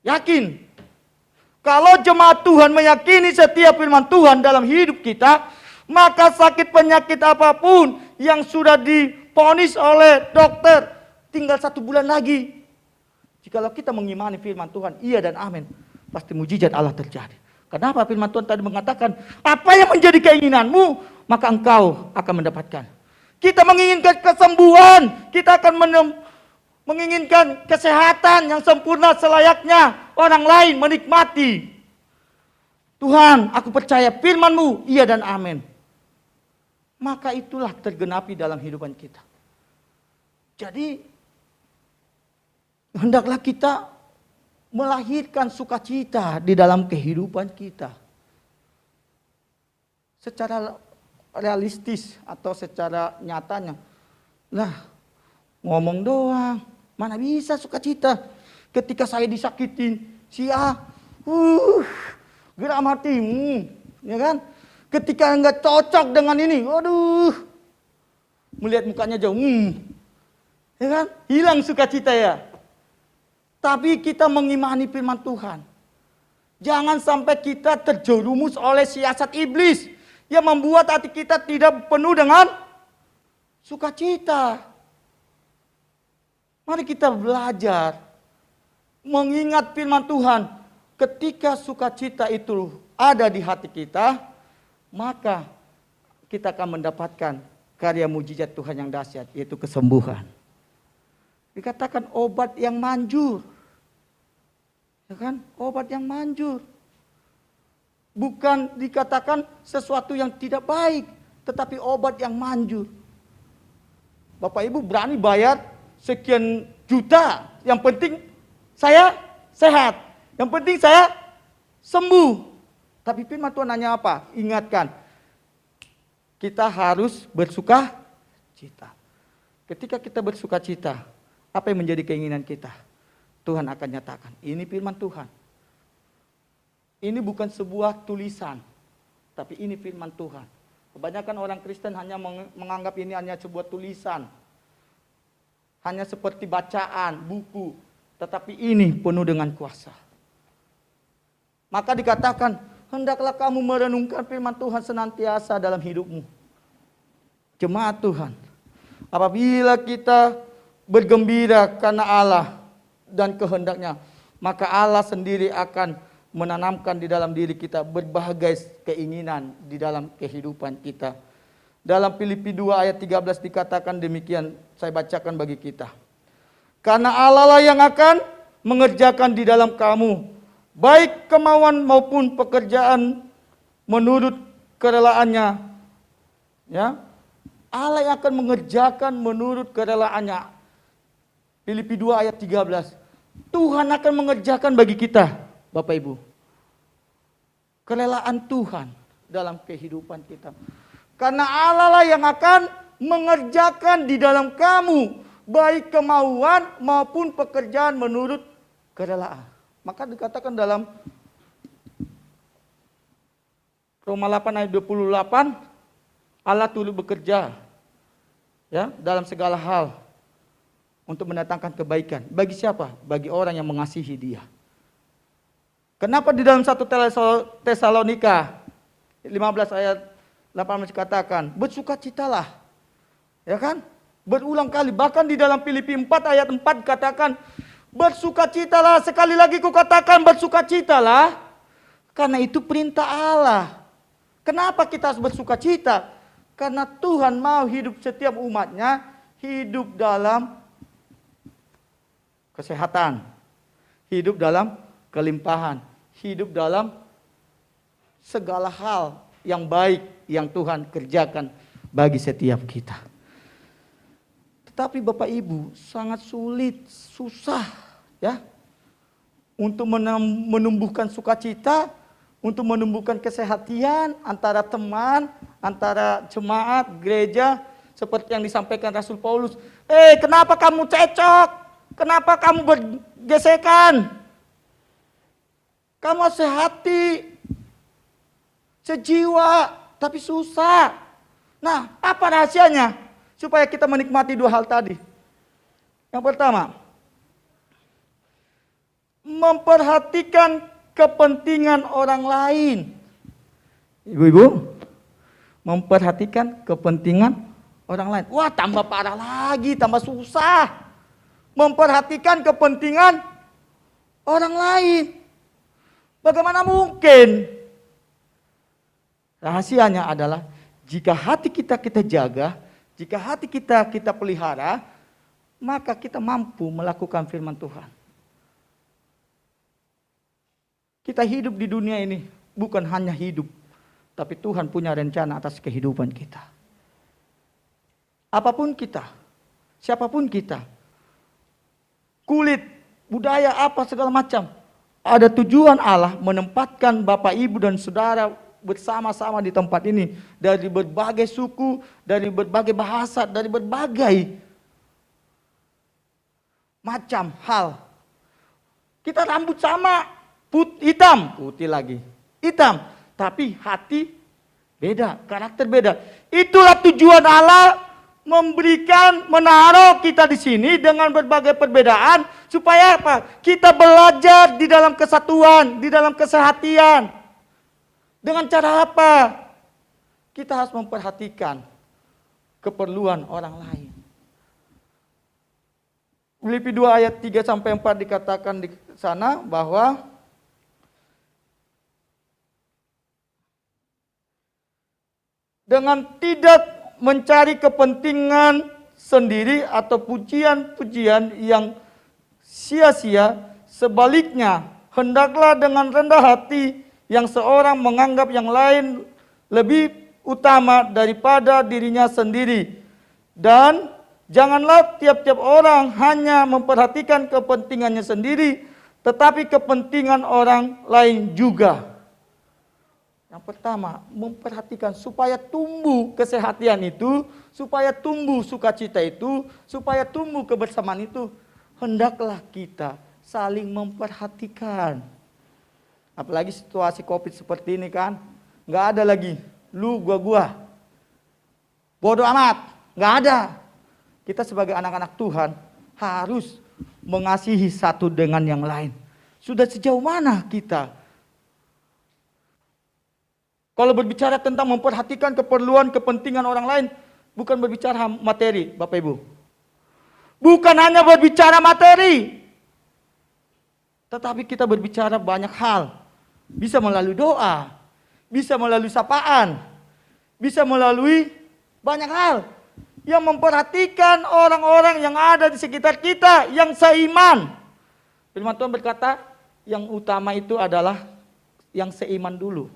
Yakin? Kalau jemaat Tuhan meyakini setiap firman Tuhan dalam hidup kita, maka sakit penyakit apapun yang sudah divonis oleh dokter, tinggal 1 bulan lagi. Jikalau kita mengimani firman Tuhan, iya dan amin, pasti mujizat Allah terjadi. Kenapa firman Tuhan tadi mengatakan, apa yang menjadi keinginanmu, maka engkau akan mendapatkan. Kita menginginkan kesembuhan, kita akan menginginkan kesehatan yang sempurna selayaknya orang lain menikmati. Tuhan, aku percaya firman-Mu, iya dan amin. Maka itulah tergenapi dalam kehidupan kita. Jadi, hendaklah kita melahirkan sukacita di dalam kehidupan kita. Secara realistis atau secara nyatanya, lah ngomong doang, mana bisa sukacita. Ketika saya disakitin, si A, geram hatimu, ya kan? Ketika enggak cocok dengan ini, waduh, melihat mukanya jauh, ya kan? Hilang sukacita ya. Tapi kita mengimani firman Tuhan. Jangan sampai kita terjerumus oleh siasat iblis yang membuat hati kita tidak penuh dengan sukacita. Mari kita belajar mengingat firman Tuhan. Ketika sukacita itu ada di hati kita, maka kita akan mendapatkan karya mujizat Tuhan yang dahsyat, yaitu kesembuhan. Dikatakan obat yang manjur. Ya kan? Obat yang manjur. Bukan dikatakan sesuatu yang tidak baik, tetapi obat yang manjur. Bapak Ibu berani bayar sekian juta, yang penting saya sehat, yang penting saya sembuh. Tapi firman Tuhan nanya apa? Ingatkan, kita harus bersukacita. Ketika kita bersukacita, apa yang menjadi keinginan kita? Tuhan akan nyatakan, ini firman Tuhan. Ini bukan sebuah tulisan, tapi ini firman Tuhan. Kebanyakan orang Kristen hanya menganggap ini hanya sebuah tulisan. Hanya seperti bacaan, buku. Tetapi ini penuh dengan kuasa. Maka dikatakan, hendaklah kamu merenungkan firman Tuhan senantiasa dalam hidupmu. Jemaat Tuhan, apabila kita bergembira karena Allah dan kehendaknya, maka Allah sendiri akan menanamkan di dalam diri kita berbagai keinginan di dalam kehidupan kita. Dalam Filipi 2 ayat 13 dikatakan demikian, saya bacakan bagi kita. Karena Allah lah yang akan mengerjakan di dalam kamu, baik kemauan maupun pekerjaan menurut kerelaannya. Ya, Allah yang akan mengerjakan menurut kerelaannya. Filipi 2 ayat 13. Tuhan akan mengerjakan bagi kita, Bapak Ibu. Kerelaan Tuhan dalam kehidupan kita. Karena Allah lah yang akan mengerjakan di dalam kamu, baik kemauan maupun pekerjaan menurut kerelaan. Maka dikatakan dalam Roma 8 ayat 28, Allah turut bekerja ya dalam segala hal untuk mendatangkan kebaikan. Bagi siapa? Bagi orang yang mengasihi Dia. Kenapa di dalam 1 Tesalonika 15 ayat 18 dikatakan, bersukacitalah. Ya kan? Berulang kali, bahkan di dalam Filipi 4 ayat 4 dikatakan, bersukacitalah. Sekali lagi kukatakan bersukacitalah, karena itu perintah Allah. Kenapa kita harus bersukacita? Karena Tuhan mau hidup setiap umatnya hidup dalam kesehatan, hidup dalam kelimpahan, hidup dalam segala hal yang baik yang Tuhan kerjakan bagi setiap kita. Tetapi Bapak Ibu, sangat sulit, susah ya untuk menumbuhkan sukacita, untuk menumbuhkan kesehatan antara teman, antara jemaat, gereja, seperti yang disampaikan Rasul Paulus. Kenapa kamu cecok? Kenapa kamu bergesekan? Kamu sehati, sejiwa, tapi susah. Nah, apa rahasianya? Supaya kita menikmati dua hal tadi. Yang pertama, memperhatikan kepentingan orang lain. Ibu-ibu, memperhatikan kepentingan orang lain. Wah, tambah parah lagi, tambah susah. Memperhatikan kepentingan orang lain. Bagaimana mungkin? Rahasianya adalah jika hati kita jaga, jika hati kita pelihara, maka kita mampu melakukan firman Tuhan. Kita hidup di dunia ini bukan hanya hidup, tapi Tuhan punya rencana atas kehidupan kita. Apapun kita, siapapun kita, kulit, budaya, apa segala macam, ada tujuan Allah menempatkan Bapak, Ibu, dan Saudara bersama-sama di tempat ini. Dari berbagai suku, dari berbagai bahasa, dari berbagai macam hal. Kita rambut sama, hitam, putih lagi, hitam. Tapi hati beda, karakter beda. Itulah tujuan Allah memberikan, menaruh kita di sini dengan berbagai perbedaan. Supaya apa? Kita belajar di dalam kesatuan, di dalam kesehatian. Dengan cara apa? Kita harus memperhatikan keperluan orang lain. Filipi 2 ayat 3 sampai 4 dikatakan di sana bahwa dengan tidak mencari kepentingan sendiri atau pujian-pujian yang sia-sia, sebaliknya hendaklah dengan rendah hati yang seorang menganggap yang lain lebih utama daripada dirinya sendiri. Dan janganlah tiap-tiap orang hanya memperhatikan kepentingannya sendiri, tetapi kepentingan orang lain juga. Yang pertama, memperhatikan supaya tumbuh kesehatan itu, supaya tumbuh sukacita itu, supaya tumbuh kebersamaan itu, hendaklah kita saling memperhatikan. Apalagi situasi COVID seperti ini kan, nggak ada lagi lu gua, bodoh amat, nggak ada. Kita sebagai anak-anak Tuhan harus mengasihi satu dengan yang lain. Sudah sejauh mana kita? Kalau berbicara tentang memperhatikan keperluan, kepentingan orang lain, bukan berbicara materi, Bapak Ibu. Bukan hanya berbicara materi, tetapi kita berbicara banyak hal. Bisa melalui doa, bisa melalui sapaan, bisa melalui banyak hal yang memperhatikan orang-orang yang ada di sekitar kita yang seiman. Firman Tuhan berkata, yang utama itu adalah yang seiman dulu.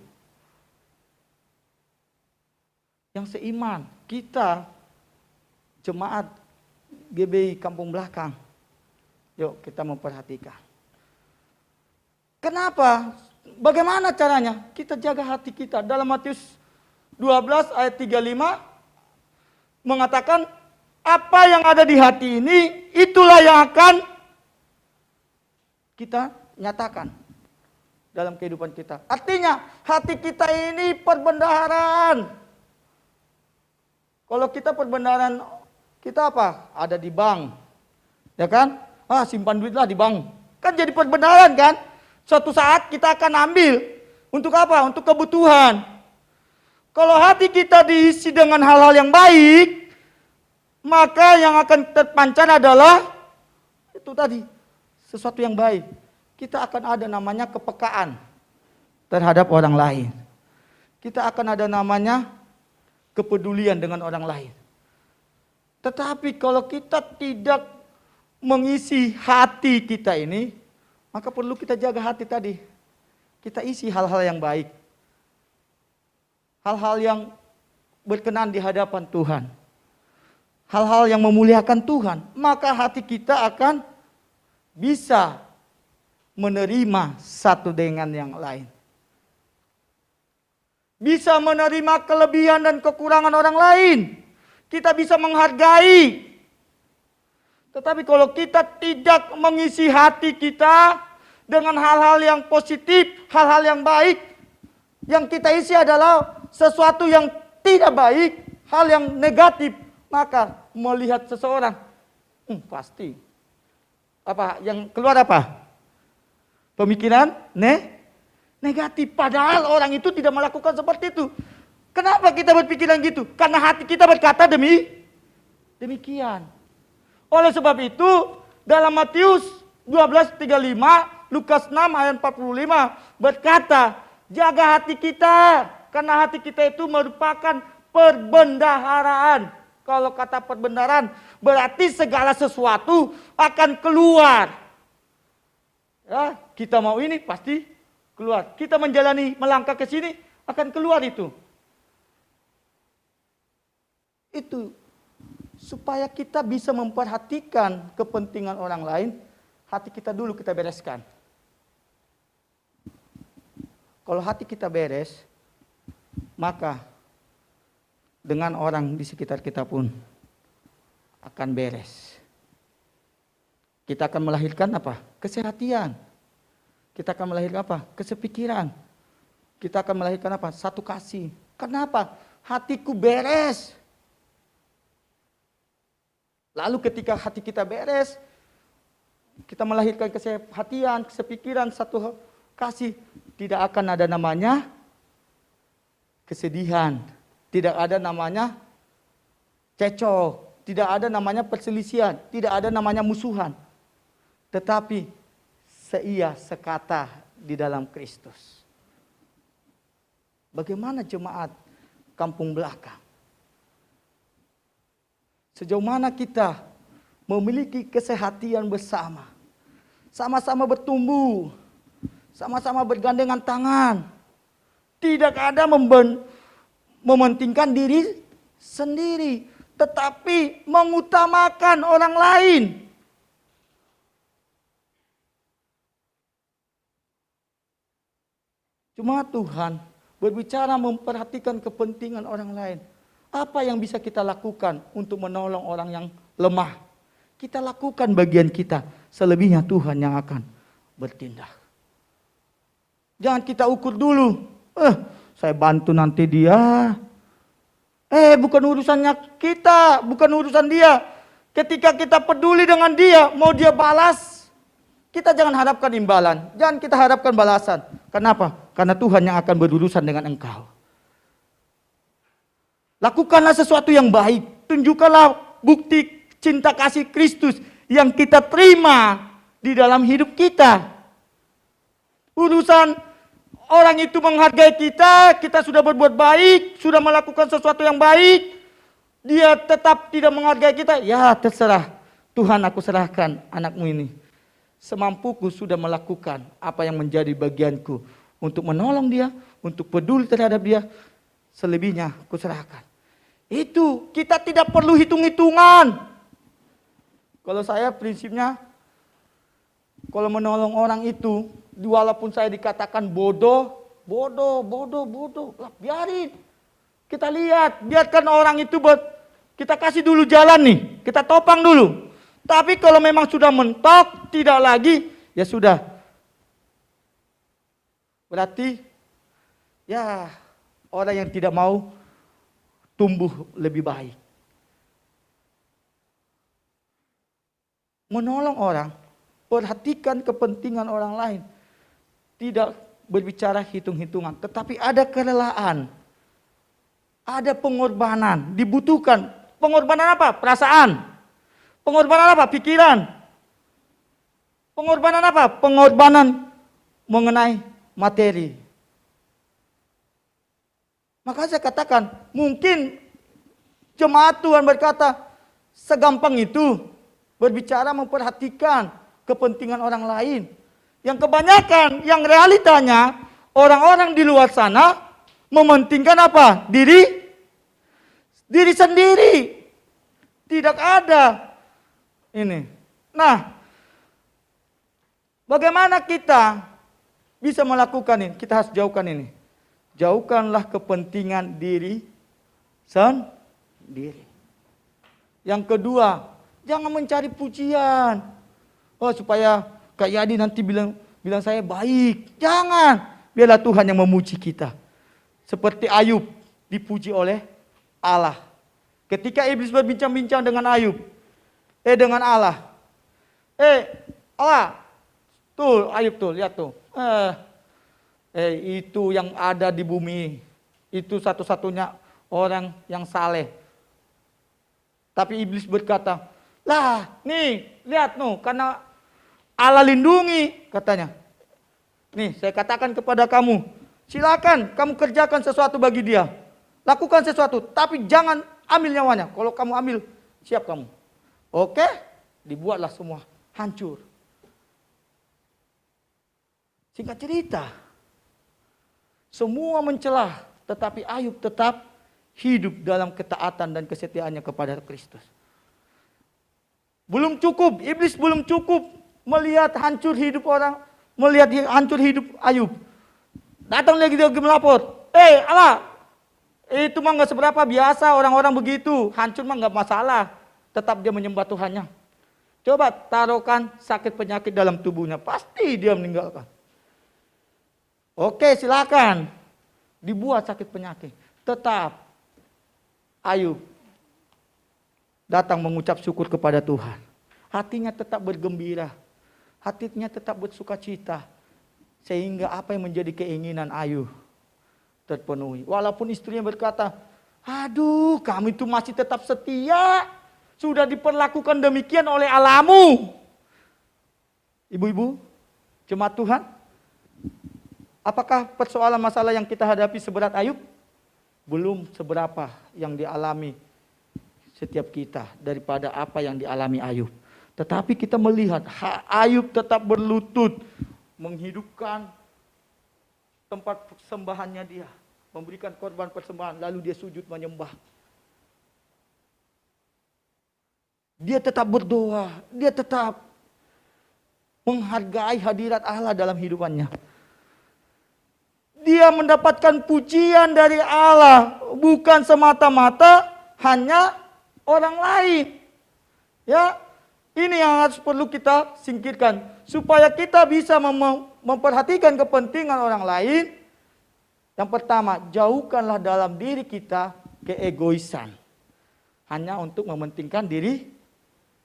Yang seiman, kita jemaat GBI Kampung Belakang. Yuk kita memperhatikan. Kenapa? Bagaimana caranya? Kita jaga hati kita. Dalam Matius 12 ayat 35 mengatakan, apa yang ada di hati ini, itulah yang akan kita nyatakan dalam kehidupan kita. Artinya, hati kita ini perbendaharaan. Kalau kita perbendaharaan, kita apa? Ada di bank. Ya kan? Simpan duitlah di bank. Kan jadi perbendaharaan kan? Suatu saat kita akan ambil. Untuk apa? Untuk kebutuhan. Kalau hati kita diisi dengan hal-hal yang baik, maka yang akan terpancar adalah itu tadi, sesuatu yang baik. Kita akan ada namanya kepekaan terhadap orang lain. Kita akan ada namanya kepedulian dengan orang lain. Tetapi kalau kita tidak mengisi hati kita ini, maka perlu kita jaga hati tadi. Kita isi hal-hal yang baik. Hal-hal yang berkenan di hadapan Tuhan. Hal-hal yang memuliakan Tuhan. Maka hati kita akan bisa menerima satu dengan yang lain. Bisa menerima kelebihan dan kekurangan orang lain. Kita bisa menghargai. Tetapi kalau kita tidak mengisi hati kita dengan hal-hal yang positif, hal-hal yang baik, yang kita isi adalah sesuatu yang tidak baik, hal yang negatif, maka melihat seseorang, pasti apa yang keluar apa? Pemikiran negatif. Padahal orang itu tidak melakukan seperti itu. Kenapa kita berpikiran gitu? Karena hati kita berkata demikian. Oleh sebab itu, dalam Matius 12:35, Lukas 6 ayat 45 berkata, jaga hati kita, karena hati kita itu merupakan perbendaharaan. Kalau kata perbendaharaan, berarti segala sesuatu akan keluar. Ya, kita mau ini pasti keluar. Kita menjalani, melangkah ke sini, akan keluar itu. Itu supaya kita bisa memperhatikan kepentingan orang lain, hati kita dulu kita bereskan. Kalau hati kita beres, maka dengan orang di sekitar kita pun akan beres. Kita akan melahirkan apa? Kesehatan. Kita akan melahirkan apa? Kesepikiran. Kita akan melahirkan apa? Satu kasih. Kenapa? Hatiku beres. Lalu ketika hati kita beres, kita melahirkan kesehatan, kesepikiran, satu kasih. Tidak akan ada namanya kesedihan. Tidak ada namanya cecok. Tidak ada namanya perselisihan. Tidak ada namanya musuhan. Tetapi seia sekata di dalam Kristus. Bagaimana jemaat Kampung Belakang? Sejauh mana kita memiliki kesehatan bersama. Sama-sama bertumbuh. Sama-sama bergandengan tangan. Tidak ada mementingkan diri sendiri. Tetapi mengutamakan orang lain. Cuma Tuhan berbicara memperhatikan kepentingan orang lain. Apa yang bisa kita lakukan untuk menolong orang yang lemah? Kita lakukan bagian kita. Selebihnya Tuhan yang akan bertindak. Jangan kita ukur dulu. Saya bantu nanti dia. Bukan urusannya kita. Bukan urusan dia. Ketika kita peduli dengan dia, mau dia balas, kita jangan harapkan imbalan. Jangan kita harapkan balasan. Kenapa? Karena Tuhan yang akan berurusan dengan engkau. Lakukanlah sesuatu yang baik. Tunjukkanlah bukti cinta kasih Kristus yang kita terima di dalam hidup kita. Urusan orang itu menghargai kita, kita sudah berbuat baik, sudah melakukan sesuatu yang baik, dia tetap tidak menghargai kita, ya terserah. Tuhan, aku serahkan anakmu ini. Semampuku sudah melakukan apa yang menjadi bagianku untuk menolong dia, untuk peduli terhadap dia. Selebihnya aku serahkan. Itu kita tidak perlu hitung-hitungan. Kalau saya prinsipnya, kalau menolong orang itu, walaupun saya dikatakan bodoh, lah, biarin. Kita lihat, biarkan orang itu kita kasih dulu jalan nih, kita topang dulu. Tapi kalau memang sudah mentok, tidak lagi, ya sudah. Berarti, ya orang yang tidak mau tumbuh lebih baik. Menolong orang, perhatikan kepentingan orang lain. Tidak berbicara hitung-hitungan, tetapi ada kerelaan. Ada pengorbanan, dibutuhkan. Pengorbanan apa? Perasaan. Pengorbanan apa? Pikiran. Pengorbanan apa? Pengorbanan mengenai materi. Maka saya katakan, mungkin jemaat Tuhan berkata, segampang itu berbicara memperhatikan kepentingan orang lain. Yang kebanyakan, yang realitanya, orang-orang di luar sana mementingkan apa? Diri sendiri. Tidak ada ini. Nah, bagaimana kita bisa melakukan ini? Kita harus jauhkan ini. Jauhkanlah kepentingan diri sendiri. Yang kedua, jangan mencari pujian. Oh, supaya Kak Yadi nanti bilang saya baik. Jangan. Biarlah Tuhan yang memuji kita. Seperti Ayub dipuji oleh Allah. Ketika iblis berbincang-bincang dengan Ayub, dengan Allah. Allah, tuh Ayub tuh, lihat tuh. Itu yang ada di bumi. Itu satu-satunya orang yang saleh. Tapi iblis berkata, lah nih, lihat nuh, karena Allah lindungi, katanya. Nih, saya katakan kepada kamu, silakan kamu kerjakan sesuatu bagi dia. Lakukan sesuatu, tapi jangan ambil nyawanya. Kalau kamu ambil, siap kamu. Oke, dibuatlah semua hancur. Singkat cerita, semua mencelah, tetapi Ayub tetap hidup dalam ketaatan dan kesetiaannya kepada Kristus. Belum cukup, iblis belum cukup melihat hancur hidup orang, melihat hancur hidup Ayub. Datang lagi dia melapor, Allah, itu mah nggak seberapa, biasa orang-orang begitu, hancur mah nggak masalah. Tetap dia menyembah Tuhannya. Coba taruhkan sakit penyakit dalam tubuhnya, pasti dia meninggalkan. Oke, silakan dibuat sakit penyakit. Tetap Ayub datang mengucap syukur kepada Tuhan. Hatinya tetap bergembira. Hatinya tetap bersukacita. Sehingga apa yang menjadi keinginan Ayub terpenuhi. Walaupun istrinya berkata, aduh kamu itu masih tetap setia. Sudah diperlakukan demikian oleh Allahmu. Ibu-ibu, jemaat Tuhan. Apakah persoalan masalah yang kita hadapi seberat Ayub? Belum seberapa yang dialami setiap kita daripada apa yang dialami Ayub. Tetapi kita melihat Ayub tetap berlutut menghidupkan tempat persembahannya dia, memberikan korban persembahan, lalu dia sujud menyembah. Dia tetap berdoa, dia tetap menghargai hadirat Allah dalam hidupannya. Dia mendapatkan pujian dari Allah, bukan semata-mata hanya orang lain. Ya, ini yang harus perlu kita singkirkan supaya kita bisa memperhatikan kepentingan orang lain. Yang pertama, jauhkanlah dalam diri kita keegoisan. Hanya untuk mementingkan diri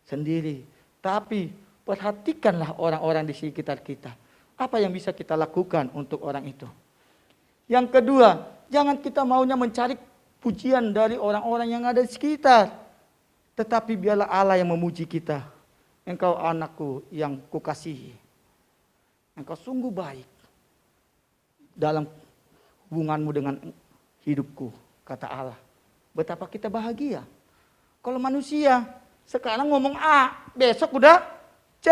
sendiri. Tapi perhatikanlah orang-orang di sekitar kita. Apa yang bisa kita lakukan untuk orang itu? Yang kedua, jangan kita maunya mencari pujian dari orang-orang yang ada di sekitar. Tetapi biarlah Allah yang memuji kita. Engkau anakku yang kukasihi. Engkau sungguh baik dalam hubunganmu dengan hidupku, kata Allah. Betapa kita bahagia. Kalau manusia sekarang ngomong A, besok udah C.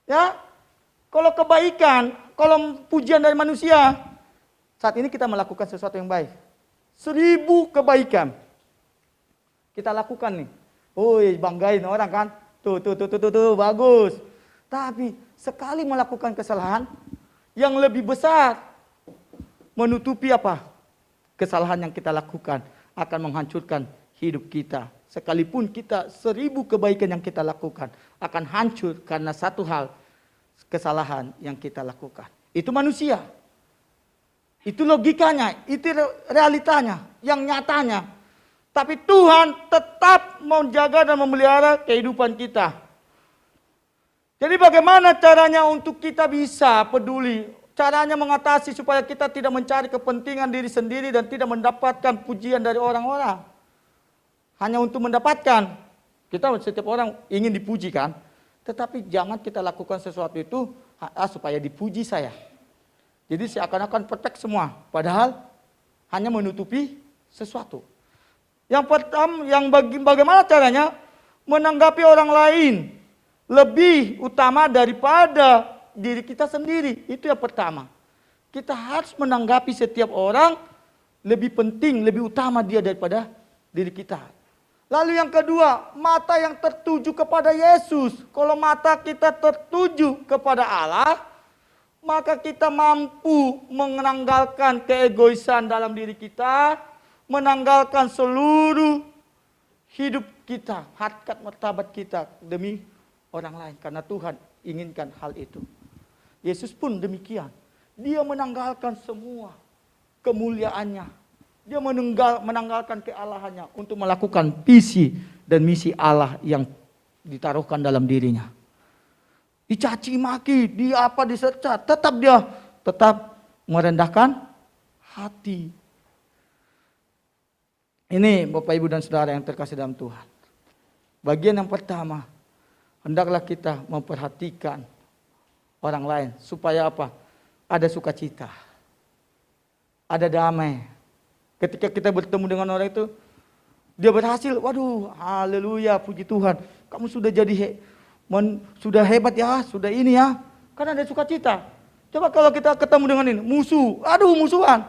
Ya, kalau kebaikan, kalau pujian dari manusia, saat ini kita melakukan sesuatu yang baik. 1000 kebaikan kita lakukan nih. Woi, banggain orang kan. Tuh, bagus. Tapi sekali melakukan kesalahan yang lebih besar, menutupi apa? Kesalahan yang kita lakukan akan menghancurkan hidup kita. Sekalipun kita 1000 kebaikan yang kita lakukan akan hancur karena satu hal, kesalahan yang kita lakukan. Itu manusia. Itu logikanya, itu realitanya, yang nyatanya. Tapi Tuhan tetap menjaga dan memelihara kehidupan kita. Jadi bagaimana caranya untuk kita bisa peduli? Caranya mengatasi supaya kita tidak mencari kepentingan diri sendiri dan tidak mendapatkan pujian dari orang-orang. Hanya untuk mendapatkan. Kita setiap orang ingin dipuji kan? Tetapi jangan kita lakukan sesuatu itu supaya dipuji saya. Jadi seakan-akan perfect semua. Padahal hanya menutupi sesuatu. Yang pertama, bagaimana caranya menanggapi orang lain lebih utama daripada diri kita sendiri. Itu yang pertama. Kita harus menanggapi setiap orang lebih penting, lebih utama dia daripada diri kita. Lalu yang kedua, mata yang tertuju kepada Yesus. Kalau mata kita tertuju kepada Allah, maka kita mampu menanggalkan keegoisan dalam diri kita, menanggalkan seluruh hidup kita, harkat martabat kita demi orang lain. Karena Tuhan inginkan hal itu. Yesus pun demikian. Dia menanggalkan semua kemuliaannya. Dia menanggalkan kealahannya untuk melakukan visi dan misi Allah yang ditaruhkan dalam dirinya. Dicaci maki, disecat, tetap merendahkan hati. Ini Bapak Ibu dan Saudara yang terkasih dalam Tuhan. Bagian yang pertama, hendaklah kita memperhatikan orang lain supaya apa? Ada sukacita, ada damai. Ketika kita bertemu dengan orang itu, dia berhasil, waduh, haleluya, puji Tuhan. Kamu sudah jadi sudah hebat ya, sudah ini ya. Karena ada sukacita. Coba kalau kita ketemu dengan ini, musuh, aduh musuhan.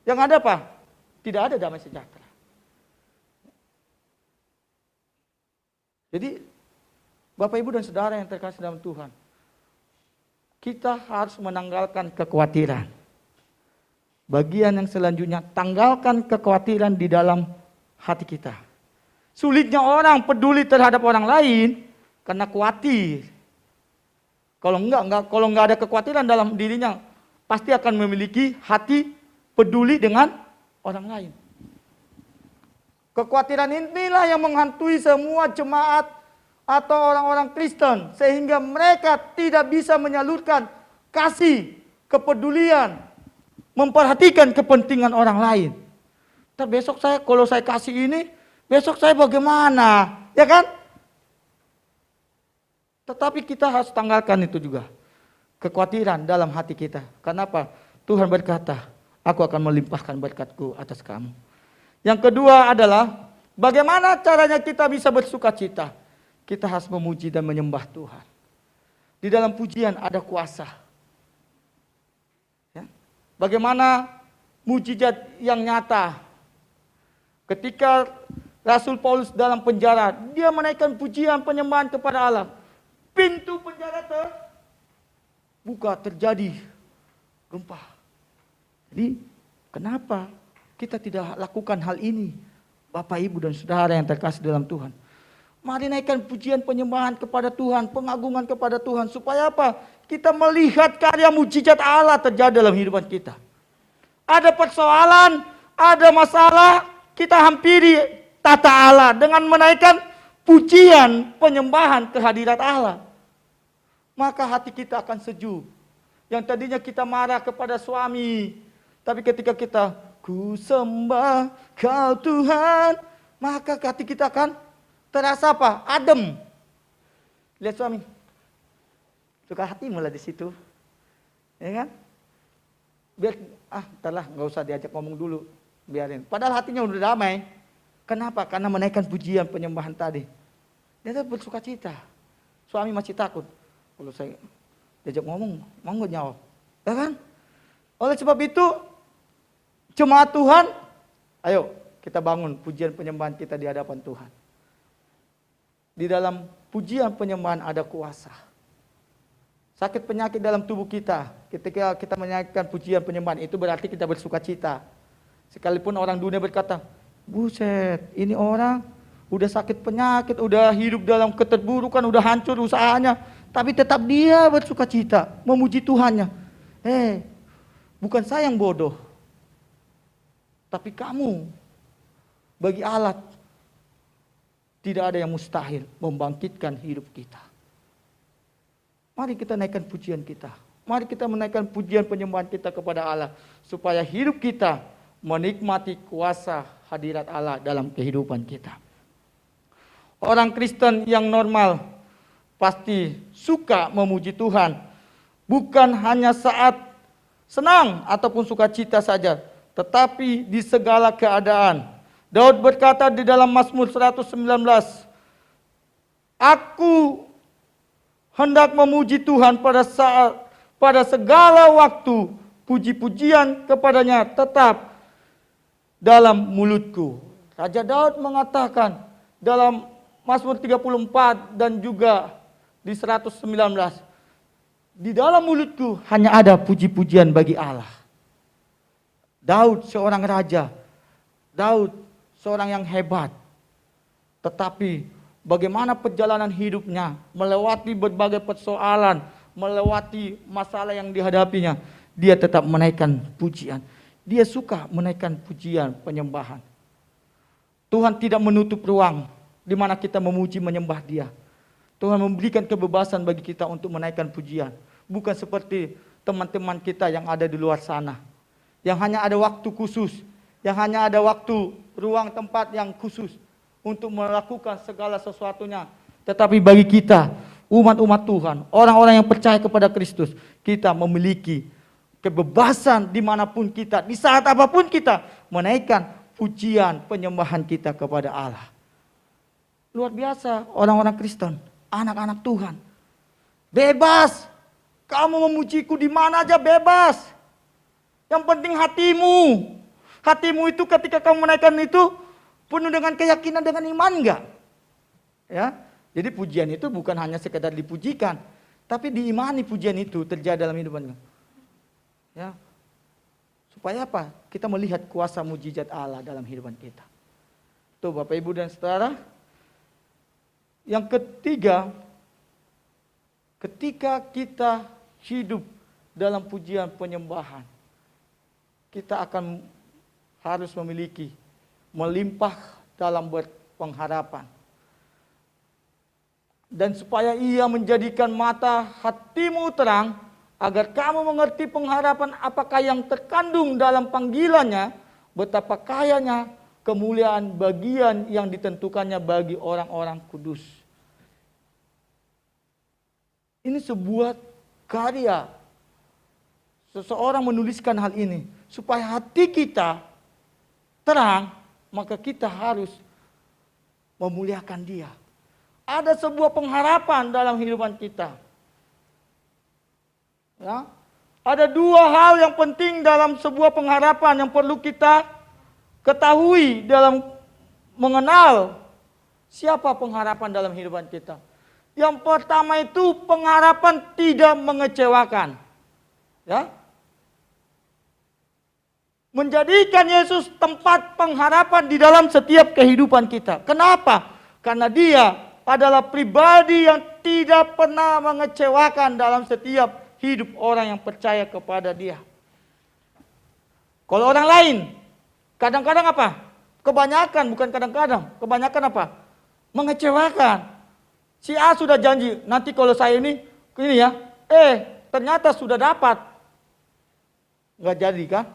Yang ada apa? Tidak ada damai sejahtera. Jadi, Bapak Ibu dan Saudara yang terkasih dalam Tuhan, kita harus menanggalkan kekhawatiran. Bagian yang selanjutnya, tanggalkan kekhawatiran di dalam hati kita. Sulitnya orang peduli terhadap orang lain karena khawatir. Kalau enggak ada kekhawatiran dalam dirinya, pasti akan memiliki hati peduli dengan orang lain. Kekhawatiran inilah yang menghantui semua jemaat atau orang-orang Kristen, sehingga mereka tidak bisa menyalurkan kasih, kepedulian, memperhatikan kepentingan orang lain. Besok kalau saya kasih ini, besok saya bagaimana? Ya kan? Tetapi kita harus tanggalkan itu juga. Kekhawatiran dalam hati kita. Kenapa? Tuhan berkata, aku akan melimpahkan berkat-Ku atas kamu. Yang kedua adalah, bagaimana caranya kita bisa bersukacita? Kita harus memuji dan menyembah Tuhan. Di dalam pujian ada kuasa. Ya. Bagaimana mujizat yang nyata? Ketika Rasul Paulus dalam penjara, dia menaikkan pujian penyembahan kepada Allah. Pintu penjara terbuka, terjadi gempa. Jadi kenapa kita tidak lakukan hal ini? Bapak, Ibu, dan Saudara yang terkasih dalam Tuhan. Mari naikkan pujian penyembahan kepada Tuhan, pengagungan kepada Tuhan. Supaya apa? Kita melihat karya mujizat Allah terjadi dalam kehidupan kita. Ada persoalan, ada masalah, kita hampiri tata Allah dengan menaikkan pujian penyembahan kehadirat Allah. Maka hati kita akan sejuk. Yang tadinya kita marah kepada suami, tapi ketika kita, ku sembah Kau Tuhan, maka hati kita akan terasa apa? Adem. Lihat suami, suka hati mulai di situ, ya kan? Biar entahlah, nggak usah diajak ngomong dulu, biarin. Padahal hatinya udah damai. Kenapa? Karena menaikkan pujian penyembahan tadi. Dia bersuka cita. Suami masih takut. Kalau saya diajak ngomong, mau nggak jawab, ya kan? Oleh sebab itu, jemaat Tuhan, ayo kita bangun pujian penyembahan kita di hadapan Tuhan. Di dalam pujian penyembahan ada kuasa. Sakit penyakit dalam tubuh kita, ketika kita menaikkan pujian penyembahan, itu berarti kita bersuka cita. Sekalipun orang dunia berkata, buset, ini orang udah sakit penyakit, udah hidup dalam keterburukan, udah hancur usahanya, tapi tetap dia bersuka cita, memuji Tuhannya. Bukan saya yang bodoh, tapi kamu. Bagi Allah tidak ada yang mustahil membangkitkan hidup kita. Mari kita naikkan pujian kita. Mari kita menaikkan pujian penyembahan kita kepada Allah, supaya hidup kita menikmati kuasa hadirat Allah dalam kehidupan kita. Orang Kristen yang normal pasti suka memuji Tuhan, bukan hanya saat senang ataupun sukacita saja, tetapi di segala keadaan. Daud berkata di dalam Mazmur 119, aku hendak memuji Tuhan pada segala waktu, puji-pujian kepadanya tetap dalam mulutku. Raja Daud mengatakan dalam Mazmur 34 dan juga di 119, di dalam mulutku hanya ada puji-pujian bagi Allah. Daud seorang raja, Daud seorang yang hebat, tetapi bagaimana perjalanan hidupnya, melewati berbagai persoalan, melewati masalah yang dihadapinya, dia tetap menaikkan pujian. Dia suka menaikkan pujian penyembahan. Tuhan tidak menutup ruang di mana kita memuji menyembah Dia. Tuhan memberikan kebebasan bagi kita untuk menaikkan pujian. Bukan seperti teman-teman kita yang ada di luar sana, yang hanya ada waktu khusus, yang hanya ada waktu, ruang, tempat yang khusus untuk melakukan segala sesuatunya. Tetapi bagi kita, umat-umat Tuhan, orang-orang yang percaya kepada Kristus, kita memiliki kebebasan dimanapun kita, di saat apapun kita, menaikkan pujian penyembahan kita kepada Allah. Luar biasa orang-orang Kristen, anak-anak Tuhan. Bebas, kamu memujiku di mana aja bebas. Yang penting hatimu. Hatimu itu ketika kamu menaikkan itu penuh dengan keyakinan, dengan iman enggak? Ya. Jadi pujian itu bukan hanya sekedar dipujikan, tapi diimani pujian itu terjadi dalam hidupanmu. Ya. Supaya apa? Kita melihat kuasa mujizat Allah dalam kehidupan kita. Tuh Bapak Ibu dan Saudara. Yang ketiga, ketika kita hidup dalam pujian penyembahan, kita akan harus memiliki melimpah dalam berpengharapan. Dan supaya ia menjadikan mata hatimu terang, agar kamu mengerti pengharapan apakah yang terkandung dalam panggilannya, betapa kayanya kemuliaan bagian yang ditentukannya bagi orang-orang kudus. Ini sebuah karya. Seseorang menuliskan hal ini supaya hati kita terang, maka kita harus memuliakan Dia. Ada sebuah pengharapan dalam kehidupan kita. Ya. Ada dua hal yang penting dalam sebuah pengharapan yang perlu kita ketahui dalam mengenal siapa pengharapan dalam kehidupan kita. Yang pertama itu pengharapan tidak mengecewakan. Ya. Menjadikan Yesus tempat pengharapan di dalam setiap kehidupan kita. Kenapa? Karena Dia adalah pribadi yang tidak pernah mengecewakan dalam setiap hidup orang yang percaya kepada Dia. Kalau orang lain, kadang-kadang apa? Kebanyakan, bukan kadang-kadang. Kebanyakan apa? Mengecewakan. Si A sudah janji, nanti kalau saya ini ya, ternyata sudah dapat. Nggak jadi kan?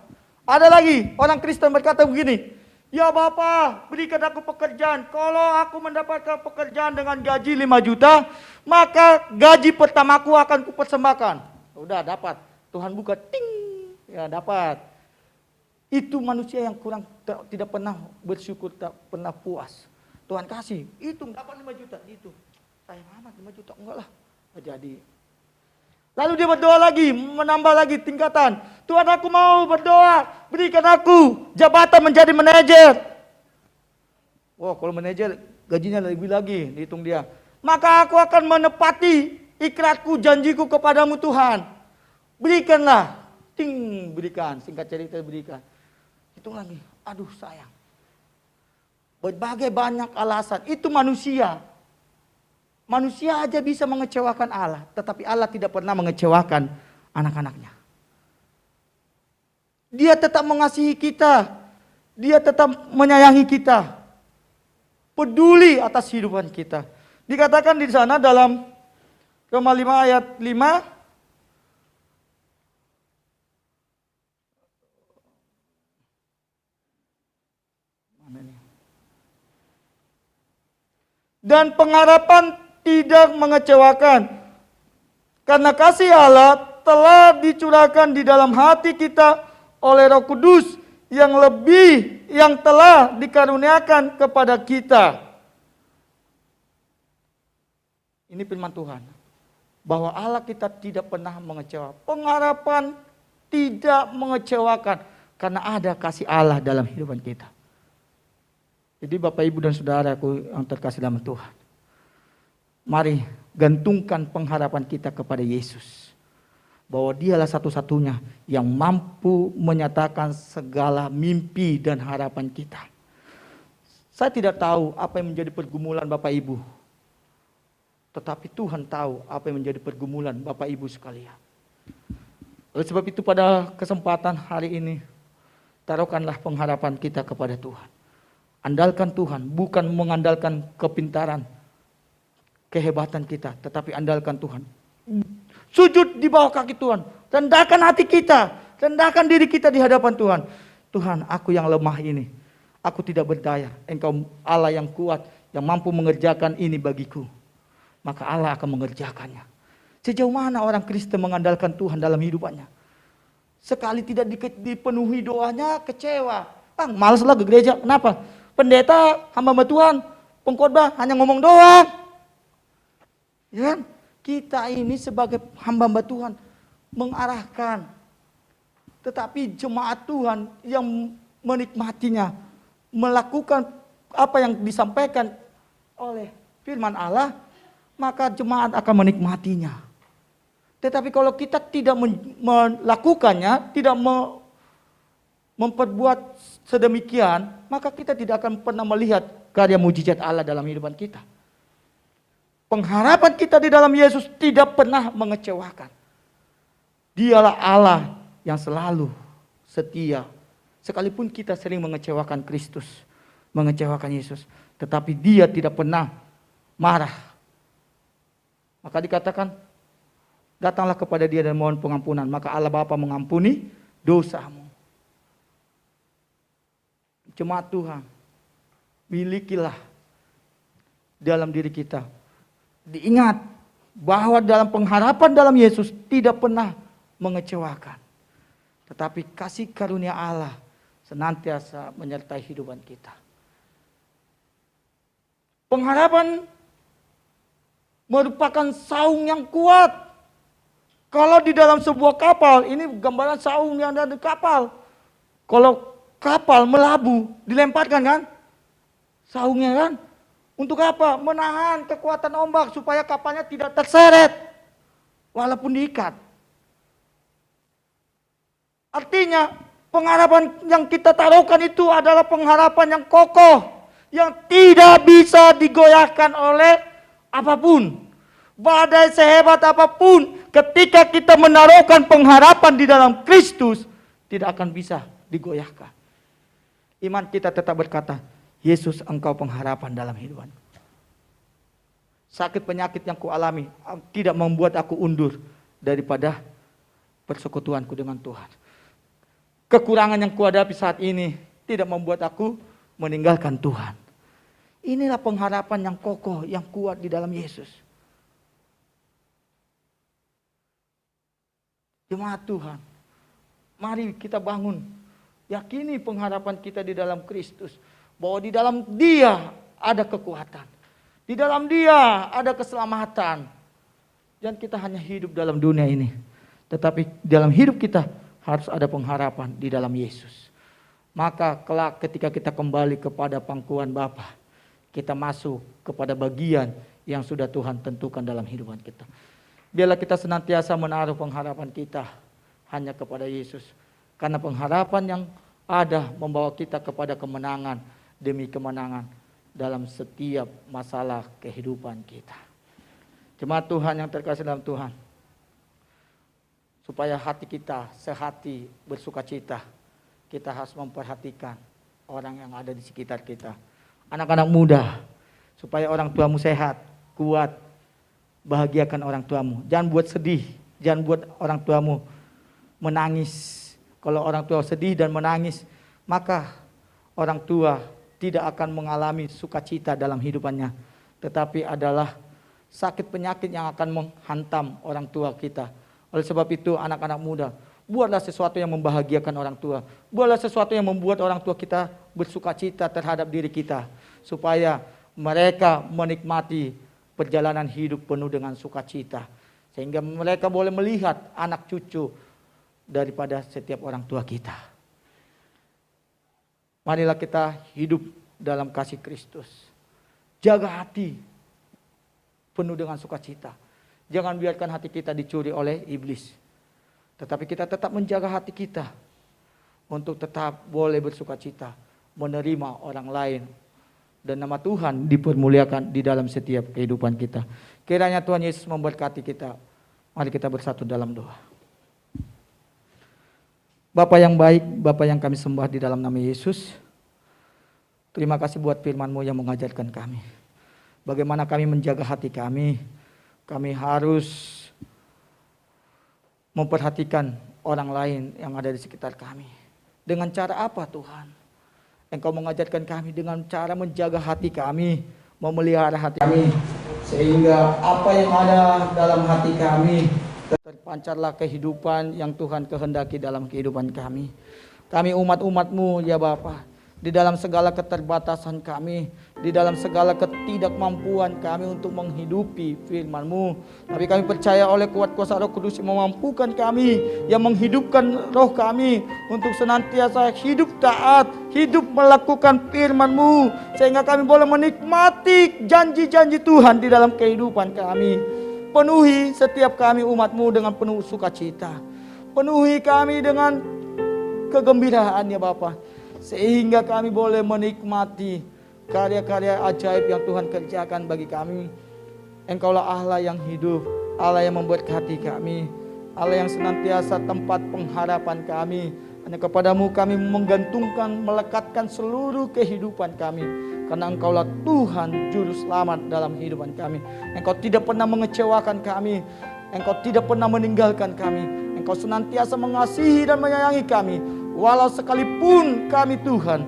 Ada lagi, orang Kristen berkata begini, Ya Bapa, berikan aku pekerjaan. Kalau aku mendapatkan pekerjaan dengan gaji 5 juta, maka gaji pertamaku akan kupersembahkan. Udah dapat. Tuhan buka, ting. Ya dapat. Itu manusia yang kurang, tidak pernah bersyukur, tak pernah puas. Tuhan kasih, hitung dapat 5 juta. Itu. Sayang amat 5 juta, enggak lah. Nggak jadi. Lalu dia berdoa lagi, menambah lagi tingkatan. Tuhan, aku mau berdoa, berikan aku jabatan menjadi manajer. Wah, kalau manajer gajinya lebih lagi, dihitung dia. Maka aku akan menepati ikrarku, janjiku kepadamu Tuhan. Berikanlah, berikan, singkat cerita berikan. Hitung lagi, aduh sayang. Berbagai banyak alasan, itu manusia. Manusia aja bisa mengecewakan Allah, tetapi Allah tidak pernah mengecewakan anak-anaknya. Dia tetap mengasihi kita, dia tetap menyayangi kita, peduli atas kehidupan kita. Dikatakan di sana dalam Roma 5 ayat 5, dan pengharapan tidak mengecewakan, karena kasih Allah telah dicurahkan di dalam hati kita oleh Roh Kudus yang telah dikaruniakan kepada kita. Ini firman Tuhan, bahwa Allah kita tidak pernah mengecewakan. Pengharapan tidak mengecewakan, karena ada kasih Allah dalam kehidupan kita. Jadi Bapak, Ibu, dan Saudaraku yang terkasih dalam Tuhan, mari gantungkan pengharapan kita kepada Yesus. Bahwa dialah satu-satunya yang mampu menyatakan segala mimpi dan harapan kita. Saya tidak tahu apa yang menjadi pergumulan Bapak Ibu. Tetapi Tuhan tahu apa yang menjadi pergumulan Bapak Ibu sekalian. Oleh sebab itu pada kesempatan hari ini, taruhkanlah pengharapan kita kepada Tuhan. Andalkan Tuhan, bukan mengandalkan kepintaran, kehebatan kita, tetapi andalkan Tuhan. Sujud di bawah kaki Tuhan, rendahkan hati kita, rendahkan diri kita di hadapan Tuhan. Tuhan, aku yang lemah ini, aku tidak berdaya. Engkau Allah yang kuat, yang mampu mengerjakan ini bagiku. Maka Allah akan mengerjakannya. Sejauh mana orang Kristen mengandalkan Tuhan dalam hidupannya? Sekali tidak dipenuhi doanya, kecewa. Malaslah ke gereja. Kenapa? Pendeta, hamba Tuhan, pengkhotbah hanya ngomong doang. Ya kan? Kita ini sebagai hamba Tuhan mengarahkan. Tetapi jemaat Tuhan yang menikmatinya, melakukan apa yang disampaikan oleh firman Allah, maka jemaat akan menikmatinya. Tetapi kalau kita tidak melakukannya, tidak memperbuat sedemikian, maka kita tidak akan pernah melihat karya mujizat Allah dalam kehidupan kita. Pengharapan kita di dalam Yesus tidak pernah mengecewakan. Dialah Allah yang selalu setia. Sekalipun kita sering mengecewakan Kristus, mengecewakan Yesus, tetapi Dia tidak pernah marah. Maka dikatakan, datanglah kepada Dia dan mohon pengampunan, maka Allah Bapa mengampuni dosamu. Jemaat Tuhan, milikilah dalam diri kita. Diingat bahwa dalam pengharapan dalam Yesus tidak pernah mengecewakan. Tetapi kasih karunia Allah senantiasa menyertai kehidupan kita. Pengharapan merupakan saung yang kuat. Kalau di dalam sebuah kapal, ini gambaran saung yang ada di kapal. Kalau kapal melabuh, dilemparkan kan? Saungnya kan? Untuk apa? Menahan kekuatan ombak supaya kapalnya tidak terseret walaupun diikat. Artinya pengharapan yang kita taruhkan itu adalah pengharapan yang kokoh, yang tidak bisa digoyahkan oleh apapun. Badai sehebat apapun, ketika kita menaruhkan pengharapan di dalam Kristus, tidak akan bisa digoyahkan. Iman kita tetap berkata, Yesus, Engkau pengharapan dalam hidupan. Sakit penyakit yang kualami tidak membuat aku undur daripada persekutuanku dengan Tuhan. Kekurangan yang kuhadapi saat ini tidak membuat aku meninggalkan Tuhan. Inilah pengharapan yang kokoh, yang kuat di dalam Yesus. Jemaat Tuhan, mari kita bangun. Yakini pengharapan kita di dalam Kristus. Bahwa di dalam Dia ada kekuatan. Di dalam Dia ada keselamatan. Dan kita hanya hidup dalam dunia ini. Tetapi dalam hidup kita harus ada pengharapan di dalam Yesus. Maka kelak ketika kita kembali kepada pangkuan Bapa, kita masuk kepada bagian yang sudah Tuhan tentukan dalam hidupan kita. Biarlah kita senantiasa menaruh pengharapan kita hanya kepada Yesus. Karena pengharapan yang ada membawa kita kepada kemenangan demi kemenangan dalam setiap masalah kehidupan kita. Jemaat Tuhan yang terkasih dalam Tuhan, supaya hati kita sehati bersukacita, kita harus memperhatikan orang yang ada di sekitar kita. Anak-anak muda, supaya orang tuamu sehat, kuat, bahagiakan orang tuamu. Jangan buat sedih, jangan buat orang tuamu menangis. Kalau orang tua sedih dan menangis, maka orang tua tidak akan mengalami sukacita dalam hidupannya. Tetapi adalah sakit penyakit yang akan menghantam orang tua kita. Oleh sebab itu anak-anak muda, buatlah sesuatu yang membahagiakan orang tua. Buatlah sesuatu yang membuat orang tua kita bersukacita terhadap diri kita. Supaya mereka menikmati perjalanan hidup penuh dengan sukacita. Sehingga mereka boleh melihat anak cucu daripada setiap orang tua kita. Marilah kita hidup dalam kasih Kristus. Jaga hati penuh dengan sukacita. Jangan biarkan hati kita dicuri oleh iblis. Tetapi kita tetap menjaga hati kita untuk tetap boleh bersukacita, menerima orang lain, dan nama Tuhan dipermuliakan di dalam setiap kehidupan kita. Kiranya Tuhan Yesus memberkati kita. Mari kita bersatu dalam doa. Bapa yang baik, Bapa yang kami sembah di dalam nama Yesus, terima kasih buat firman-Mu yang mengajarkan kami. Bagaimana kami menjaga hati kami harus memperhatikan orang lain yang ada di sekitar kami. Dengan cara apa Tuhan? Engkau mengajarkan kami dengan cara menjaga hati kami, memelihara hati kami, sehingga apa yang ada dalam hati kami terpancarlah kehidupan yang Tuhan kehendaki dalam kehidupan kami. Kami umat-umat-Mu ya Bapa, di dalam segala keterbatasan kami, di dalam segala ketidakmampuan kami untuk menghidupi firman-Mu, tapi kami percaya oleh kuat kuasa Roh Kudus yang memampukan kami, yang menghidupkan roh kami untuk senantiasa hidup taat, hidup melakukan firman-Mu, sehingga kami boleh menikmati janji-janji Tuhan di dalam kehidupan kami. Penuhi setiap kami umat-Mu dengan penuh sukacita. Penuhi kami dengan kegembiraan ya Bapa, sehingga kami boleh menikmati karya-karya ajaib yang Tuhan kerjakan bagi kami. Engkaulah Allah yang hidup, Allah yang memberkati kami, Allah yang senantiasa tempat pengharapan kami. Hanya kepadamu kami menggantungkan, melekatkan seluruh kehidupan kami. Karena Engkaulah Tuhan Juru Selamat dalam kehidupan kami. Engkau tidak pernah mengecewakan kami. Engkau tidak pernah meninggalkan kami. Engkau senantiasa mengasihi dan menyayangi kami. Walau sekalipun kami Tuhan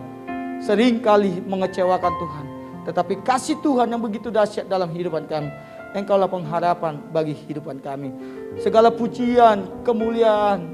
seringkali mengecewakan Tuhan. Tetapi kasih Tuhan yang begitu dahsyat dalam kehidupan kami. Engkaulah pengharapan bagi kehidupan kami. Segala pujian, kemuliaan,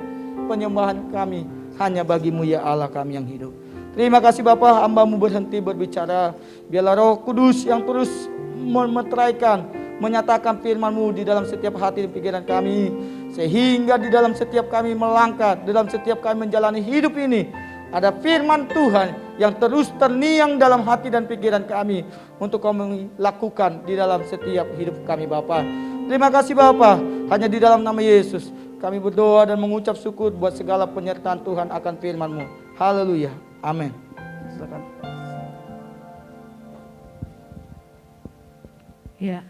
penyembahan kami hanya bagi-Mu ya Allah kami yang hidup. Terima kasih Bapa, hamba-Mu berhenti berbicara. Biarlah Roh Kudus yang terus memeteraikan, menyatakan firman-Mu di dalam setiap hati dan pikiran kami. Sehingga di dalam setiap kami melangkah, di dalam setiap kami menjalani hidup ini, ada firman Tuhan yang terus terngiang dalam hati dan pikiran kami untuk kami lakukan di dalam setiap hidup kami Bapa. Terima kasih Bapa, hanya di dalam nama Yesus kami berdoa dan mengucap syukur buat segala penyertaan Tuhan akan firman-Mu. Haleluya. Amin. Silakan. Ya,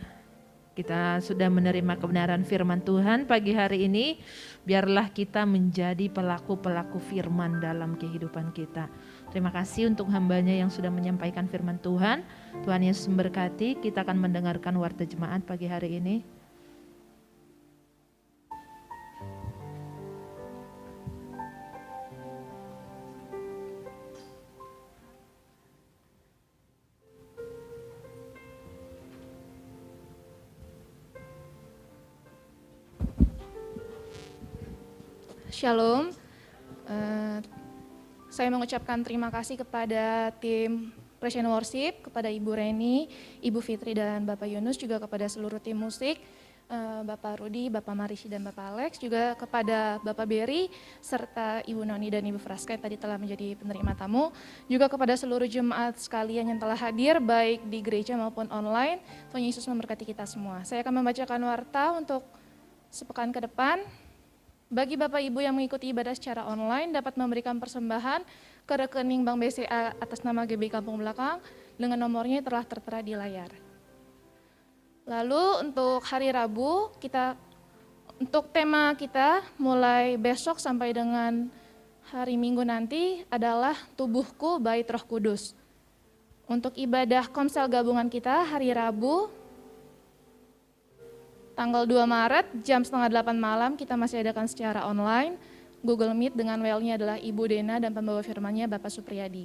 kita sudah menerima kebenaran firman Tuhan pagi hari ini. Biarlah kita menjadi pelaku-pelaku firman dalam kehidupan kita. Terima kasih untuk hambanya yang sudah menyampaikan firman Tuhan. Tuhan Yesus memberkati. Kita akan mendengarkan warta jemaat pagi hari ini. Shalom. Saya mengucapkan terima kasih kepada tim Praise and Worship, kepada Ibu Reni, Ibu Fitri dan Bapak Yunus, juga kepada seluruh tim musik, Bapak Rudi, Bapak Marishi dan Bapak Alex, juga kepada Bapak Berry, serta Ibu Noni dan Ibu Fraska yang tadi telah menjadi penerima tamu, juga kepada seluruh jemaat sekalian yang telah hadir, baik di gereja maupun online. Tuhan Yesus memberkati kita semua. Saya akan membacakan warta untuk sepekan ke depan. Bagi Bapak Ibu yang mengikuti ibadah secara online dapat memberikan persembahan ke rekening Bank BCA atas nama GB Kampung Belakang dengan nomornya telah tertera di layar. Lalu untuk hari Rabu, untuk tema kita mulai besok sampai dengan hari Minggu nanti adalah Tubuhku Bait Roh Kudus. Untuk ibadah komsel gabungan kita hari Rabu, tanggal 2 Maret jam 7:30 malam kita masih adakan secara online. Google Meet dengan WL-nya adalah Ibu Dena dan pembawa firman-Nya Bapak Supriyadi.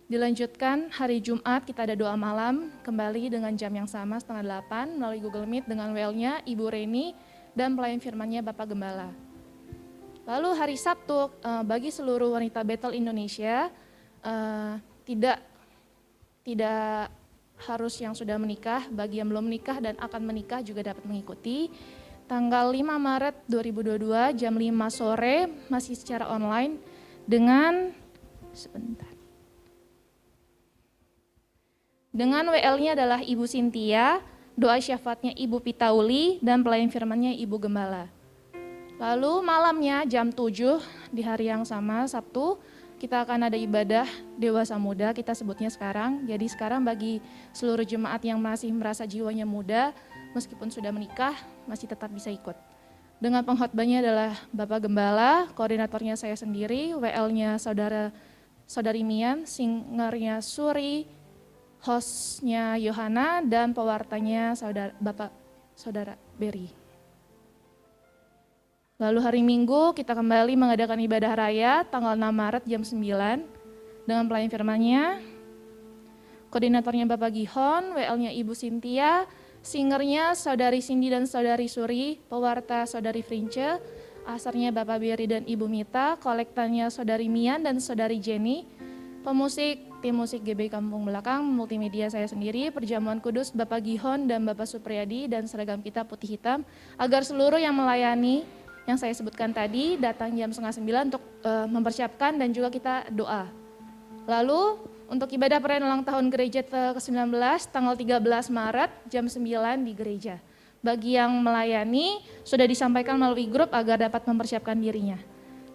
Dilanjutkan hari Jumat kita ada doa malam kembali dengan jam yang sama 7:30 melalui Google Meet dengan WL-nya Ibu Reni dan pelayan firman-Nya Bapak Gembala. Lalu hari Sabtu bagi seluruh wanita Bethel Indonesia tidak harus yang sudah menikah, bagi yang belum menikah dan akan menikah juga dapat mengikuti. Tanggal 5 Maret 2022 jam 5 sore masih secara online dengan WL-nya adalah Ibu Cynthia, doa syafaatnya Ibu Pitauli dan pelayan firman-Nya Ibu Gembala. Lalu malamnya jam 7 di hari yang sama Sabtu kita akan ada ibadah dewasa muda, kita sebutnya sekarang. Jadi sekarang bagi seluruh jemaat yang masih merasa jiwanya muda, meskipun sudah menikah, masih tetap bisa ikut. Dengan pengkhotbahnya adalah Bapak Gembala, koordinatornya saya sendiri, WL-nya Saudari Mian, singernya Suri, hostnya Yohana, dan pewartanya Saudara Berry. Lalu hari Minggu kita kembali mengadakan ibadah raya tanggal 6 Maret jam 9 dengan pelayan firman-Nya. Koordinatornya Bapak Gihon, WL-nya Ibu Cynthia, singernya Saudari Cindy dan Saudari Suri, pewarta Saudari Frince, asarnya Bapak Berry dan Ibu Mita, kolektanya Saudari Mian dan Saudari Jenny, pemusik tim musik GB Kampung Belakang, multimedia saya sendiri, perjamuan kudus Bapak Gihon dan Bapak Supriyadi, dan seragam kita putih hitam, agar seluruh yang melayani yang saya sebutkan tadi datang jam 8:30 untuk mempersiapkan dan juga kita doa. Lalu untuk ibadah perayaan ulang tahun gereja ke-19 tanggal 13 Maret jam 9 di gereja. Bagi yang melayani sudah disampaikan melalui grup agar dapat mempersiapkan dirinya.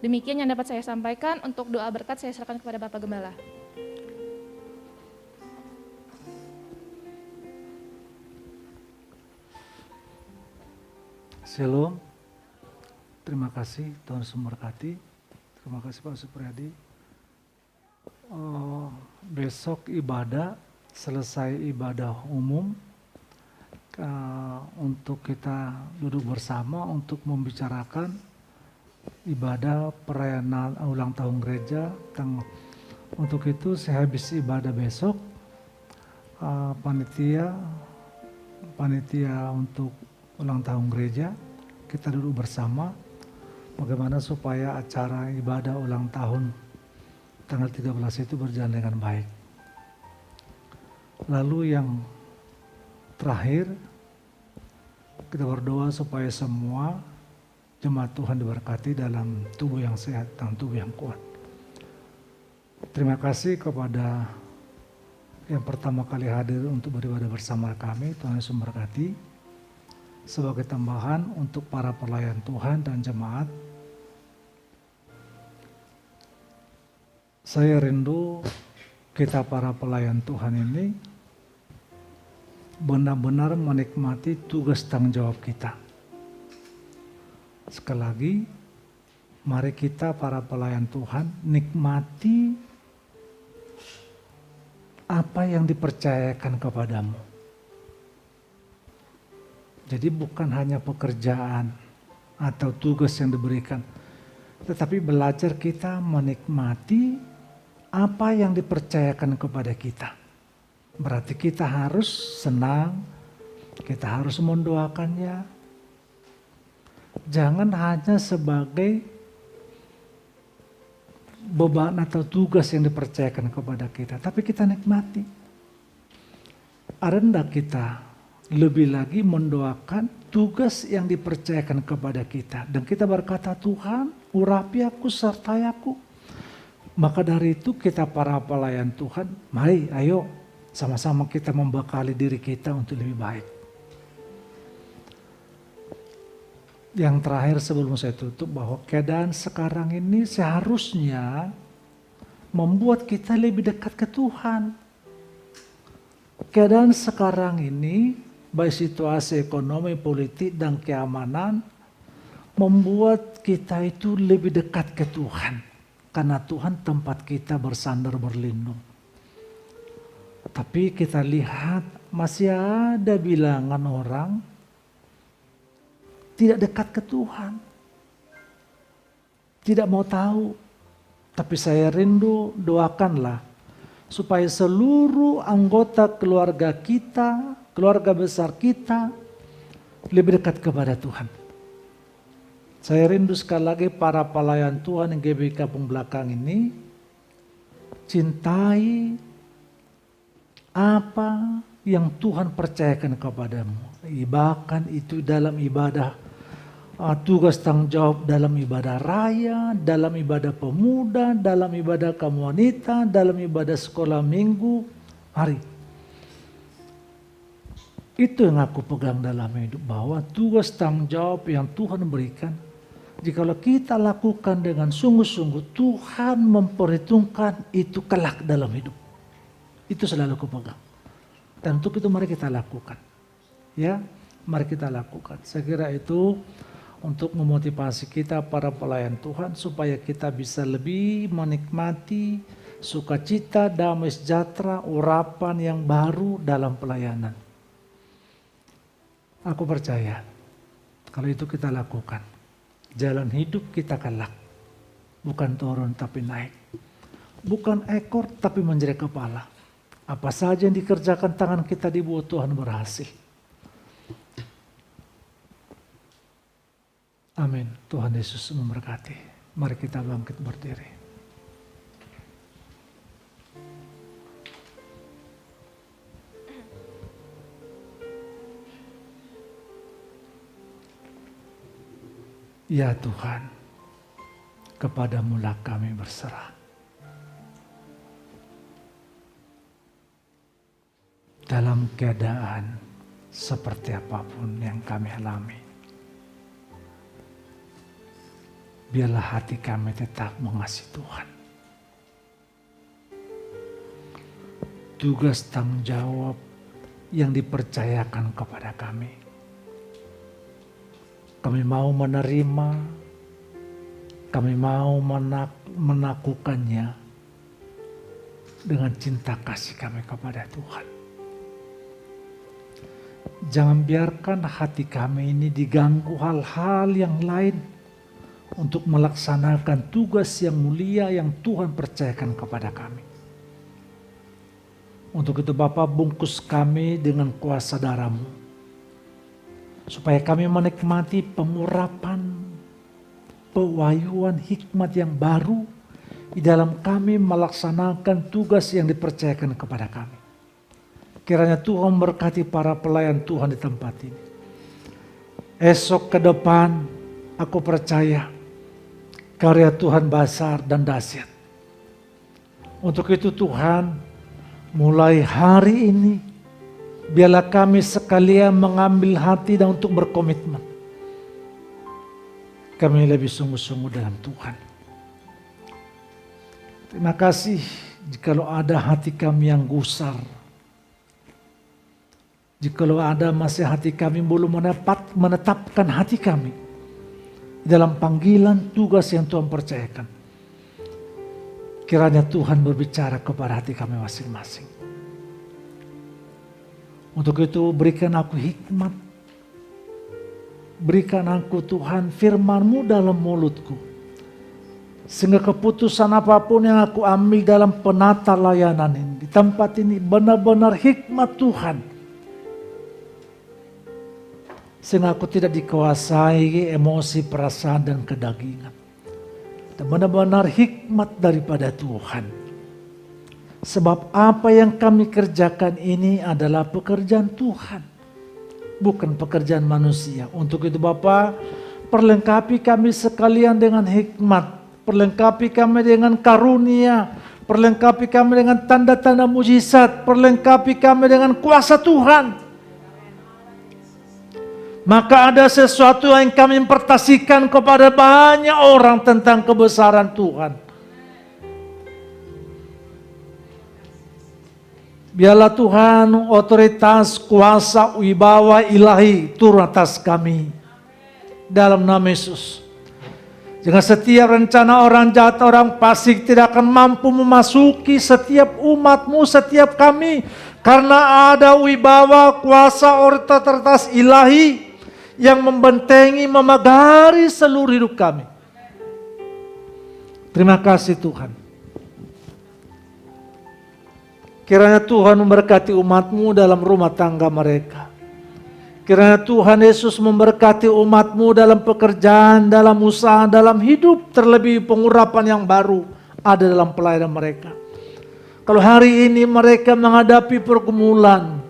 Demikian yang dapat saya sampaikan. Untuk doa berkat saya serahkan kepada Bapak Gembala. Shalom. Terima kasih Tuhan Yesus memberkati. Terima kasih Pak Supriyadi. Besok ibadah, selesai ibadah umum, untuk kita duduk bersama untuk membicarakan ibadah perayaan ulang tahun gereja. Untuk itu saya habis ibadah besok, panitia untuk ulang tahun gereja, kita duduk bersama bagaimana supaya acara ibadah ulang tahun tanggal 13 itu berjalan dengan baik. Lalu yang terakhir, kita berdoa supaya semua jemaat Tuhan diberkati dalam tubuh yang sehat dan tubuh yang kuat. Terima kasih kepada yang pertama kali hadir untuk beribadah bersama kami. Tuhan Yesus memberkati. Sebagai tambahan untuk para pelayan Tuhan dan jemaat, saya rindu kita para pelayan Tuhan ini benar-benar menikmati tugas tanggung jawab kita. Sekali lagi, mari kita para pelayan Tuhan nikmati apa yang dipercayakan kepadamu. Jadi bukan hanya pekerjaan atau tugas yang diberikan, tetapi belajar kita menikmati apa yang dipercayakan kepada kita. Berarti kita harus senang, kita harus mendoakannya. Jangan hanya sebagai beban atau tugas yang dipercayakan kepada kita, tapi kita nikmati. Ada enggak kita lebih lagi mendoakan tugas yang dipercayakan kepada kita, dan kita berkata, Tuhan urapi aku, sertai aku. Maka dari itu kita para pelayan Tuhan, mari ayo sama-sama kita membekali diri kita untuk lebih baik. Yang terakhir sebelum saya tutup, bahwa keadaan sekarang ini seharusnya membuat kita lebih dekat ke Tuhan. Keadaan sekarang ini, baik situasi ekonomi, politik, dan keamanan, membuat kita itu lebih dekat ke Tuhan. Karena Tuhan tempat kita bersandar berlindung. Tapi kita lihat masih ada bilangan orang tidak dekat ke Tuhan. Tidak mau tahu. Tapi saya rindu, doakanlah supaya seluruh anggota keluarga kita, keluarga besar kita lebih dekat kepada Tuhan. Saya rindu sekali lagi para pelayan Tuhan yang GBI Kampung Belakang ini, cintai apa yang Tuhan percayakan kepadamu. Bahkan itu dalam ibadah, tugas tanggung jawab dalam ibadah raya, dalam ibadah pemuda, dalam ibadah kaum wanita, dalam ibadah sekolah minggu. Mari. Itu yang aku pegang dalam hidup, bahwa tugas tanggung jawab yang Tuhan berikan, jikalau kita lakukan dengan sungguh-sungguh, Tuhan memperhitungkan itu kelak dalam hidup. Itu selalu aku pegang. Dan untuk itu mari kita lakukan. Ya, mari kita lakukan. Saya kira itu untuk memotivasi kita para pelayan Tuhan supaya kita bisa lebih menikmati sukacita, damai sejahtera, urapan yang baru dalam pelayanan. Aku percaya kalau itu kita lakukan, jalan hidup kita kelak. Bukan turun tapi naik. Bukan ekor tapi menjadi kepala. Apa saja yang dikerjakan tangan kita di bawah Tuhan berhasil. Amin. Tuhan Yesus memberkati. Mari kita bangkit berdiri. Ya Tuhan, kepadamu-lah kami berserah. Dalam keadaan seperti apapun yang kami alami, biarlah hati kami tetap mengasihi Tuhan. Tugas tanggung jawab yang dipercayakan kepada kami, kami mau menerima, kami mau melakukannya dengan cinta kasih kami kepada Tuhan. Jangan biarkan hati kami ini diganggu hal-hal yang lain untuk melaksanakan tugas yang mulia yang Tuhan percayakan kepada kami. Untuk itu Bapa, bungkus kami dengan kuasa darah-Mu, supaya kami menikmati pengurapan, pewahyuan hikmat yang baru di dalam kami melaksanakan tugas yang dipercayakan kepada kami. Kiranya Tuhan memberkati para pelayan Tuhan di tempat ini. Esok ke depan aku percaya karya Tuhan besar dan dahsyat. Untuk itu Tuhan, mulai hari ini biarlah kami sekalian mengambil hati dan untuk berkomitmen. Kami lebih sungguh-sungguh dalam Tuhan. Terima kasih jikalau ada hati kami yang gusar. Jikalau ada masih hati kami belum menetapkan hati kami dalam panggilan tugas yang Tuhan percayakan. Kiranya Tuhan berbicara kepada hati kami masing-masing. Untuk itu berikan aku hikmat. Berikan aku Tuhan firman-Mu dalam mulutku. Sehingga keputusan apapun yang aku ambil dalam penata layanan ini, di tempat ini benar-benar hikmat Tuhan. Sehingga aku tidak dikuasai emosi, perasaan, dan kedagingan. dan benar-benar hikmat daripada Tuhan. Sebab apa yang kami kerjakan ini adalah pekerjaan Tuhan, bukan pekerjaan manusia. Untuk itu Bapa, perlengkapi kami sekalian dengan hikmat, perlengkapi kami dengan karunia, perlengkapi kami dengan tanda-tanda mujizat, perlengkapi kami dengan kuasa Tuhan. Maka ada sesuatu yang kami impartasikan kepada banyak orang tentang kebesaran Tuhan. Biarlah Tuhan otoritas, kuasa, wibawa ilahi turun atas kami. Dalam nama Yesus. Jangan setiap rencana orang jahat, orang fasik tidak akan mampu memasuki setiap umatmu, setiap kami. Karena ada wibawa, kuasa, otoritas ilahi yang membentengi, memagari seluruh hidup kami. Terima kasih Tuhan. Kiranya Tuhan memberkati umat-Mu dalam rumah tangga mereka. Kiranya Tuhan Yesus memberkati umat-Mu dalam pekerjaan, dalam usaha, dalam hidup, terlebih pengurapan yang baru ada dalam pelayanan mereka. Kalau hari ini mereka menghadapi pergumulan,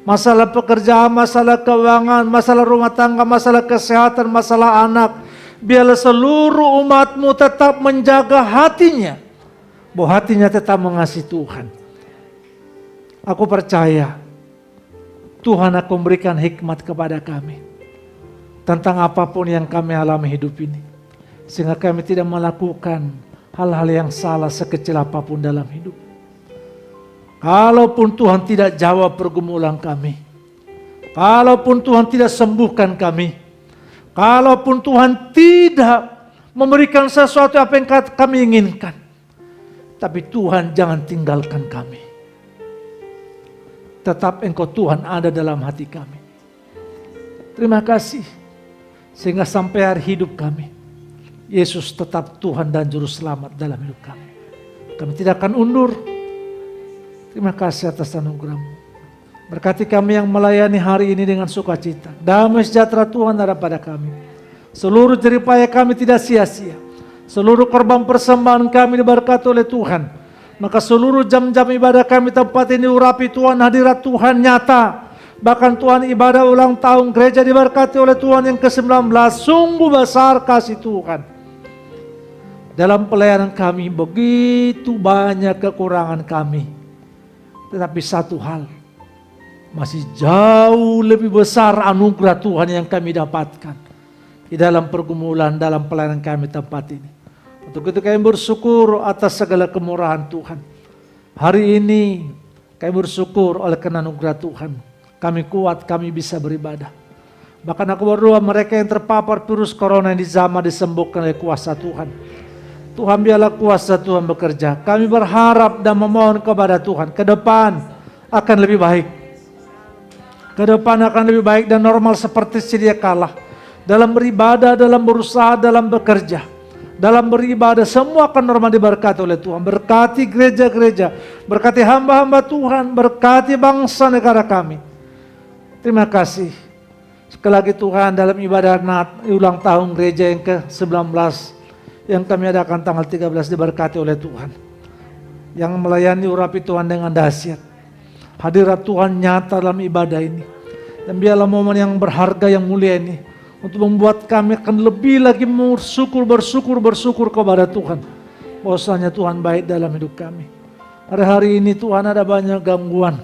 masalah pekerjaan, masalah keuangan, masalah rumah tangga, masalah kesehatan, masalah anak, biarlah seluruh umat-Mu tetap menjaga hatinya, bahwa hatinya tetap mengasihi Tuhan. Aku percaya Tuhan akan memberikan hikmat kepada kami tentang apapun yang kami alami hidup ini, sehingga kami tidak melakukan hal-hal yang salah sekecil apapun dalam hidup. Kalaupun Tuhan tidak jawab pergumulan kami, kalaupun Tuhan tidak sembuhkan kami, kalaupun Tuhan tidak memberikan sesuatu apa yang kami inginkan, tapi Tuhan jangan tinggalkan kami. Tetap Engkau Tuhan ada dalam hati kami. Terima kasih. Sehingga sampai hari hidup kami, Yesus tetap Tuhan dan Juru Selamat dalam hidup kami. Kami tidak akan undur. Terima kasih atas anugerah-Mu. Berkati kami yang melayani hari ini dengan sukacita. Damai sejahtera Tuhan ada pada kami. Seluruh jeripaya kami tidak sia-sia. Seluruh korban persembahan kami diberkati oleh Tuhan. Maka seluruh jam-jam ibadah kami tempat ini urapi Tuhan, hadirat Tuhan nyata. Bahkan Tuhan ibadah ulang tahun gereja diberkati oleh Tuhan yang ke-19. Sungguh besar kasih Tuhan. Dalam pelayanan kami begitu banyak kekurangan kami. Tetapi satu hal, masih jauh lebih besar anugerah Tuhan yang kami dapatkan di dalam pergumulan, dalam pelayanan kami tempat ini. Untuk itu kami bersyukur atas segala kemurahan Tuhan. Hari ini kami bersyukur oleh karena anugerah Tuhan. Kami kuat, kami bisa beribadah. Bahkan aku berdoa mereka yang terpapar virus corona yang di zaman disembuhkan oleh kuasa Tuhan. Tuhan biarlah kuasa Tuhan bekerja. Kami berharap dan memohon kepada Tuhan. Ke depan akan lebih baik. Ke depan akan lebih baik dan normal seperti sedia kala. Dalam beribadah, dalam berusaha, dalam bekerja. Dalam beribadah semua akan normal diberkati oleh Tuhan. Berkati gereja-gereja, berkati hamba-hamba Tuhan, berkati bangsa negara kami. Terima kasih. Sekali lagi Tuhan dalam ibadah ulang tahun gereja yang ke-19 yang kami adakan tanggal 13 diberkati oleh Tuhan. Yang melayani urapi Tuhan dengan dahsyat. Hadirat Tuhan nyata dalam ibadah ini. Dan biarlah momen yang berharga yang mulia ini untuk membuat kami akan lebih lagi bersyukur kepada Tuhan. Bahwasanya Tuhan baik dalam hidup kami. Hari-hari ini Tuhan ada banyak gangguan.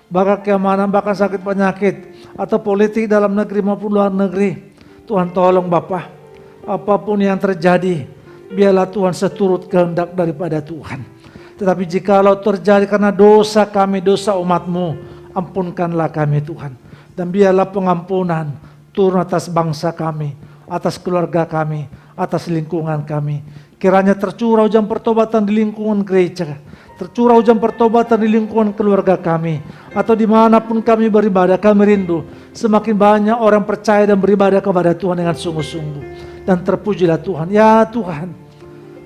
Bahkan keamanan, bahkan sakit penyakit. Atau politik dalam negeri maupun luar negeri. Tuhan tolong Bapa. Apapun yang terjadi, biarlah Tuhan seturut kehendak daripada Tuhan. Tetapi jikalau terjadi karena dosa kami, dosa umat-Mu, ampunkanlah kami Tuhan. Dan biarlah pengampunan turun atas bangsa kami, atas keluarga kami, atas lingkungan kami. Kiranya tercurah hujan pertobatan di lingkungan gereja, tercurah hujan pertobatan di lingkungan keluarga kami, atau dimanapun kami beribadah, kami rindu semakin banyak orang percaya dan beribadah kepada Tuhan dengan sungguh-sungguh. Dan terpujilah Tuhan. Ya Tuhan,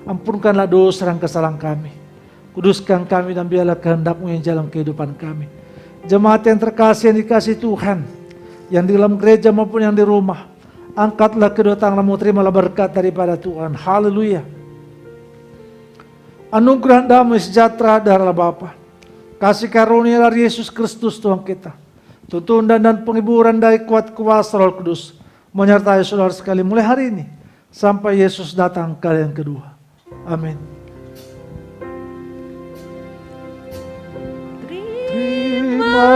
ampunkanlah dosa dan kesalahan kami, kuduskan kami dan biarlah kehendak-Mu yang jalan kehidupan kami. Jemaat yang terkasih yang dikasih Tuhan, yang di dalam gereja maupun yang di rumah, angkatlah kedua tanganmu, terimalah berkat daripada Tuhan. Haleluya. anugerah damai sejahtera dari Allah Bapa, kasih karunia dari Yesus Kristus Tuhan kita, tuntunan dan penghiburan dari kuat kuasa Roh Kudus menyertai saudara sekali mulai hari ini sampai Yesus datang kali yang kedua. Amin. Terima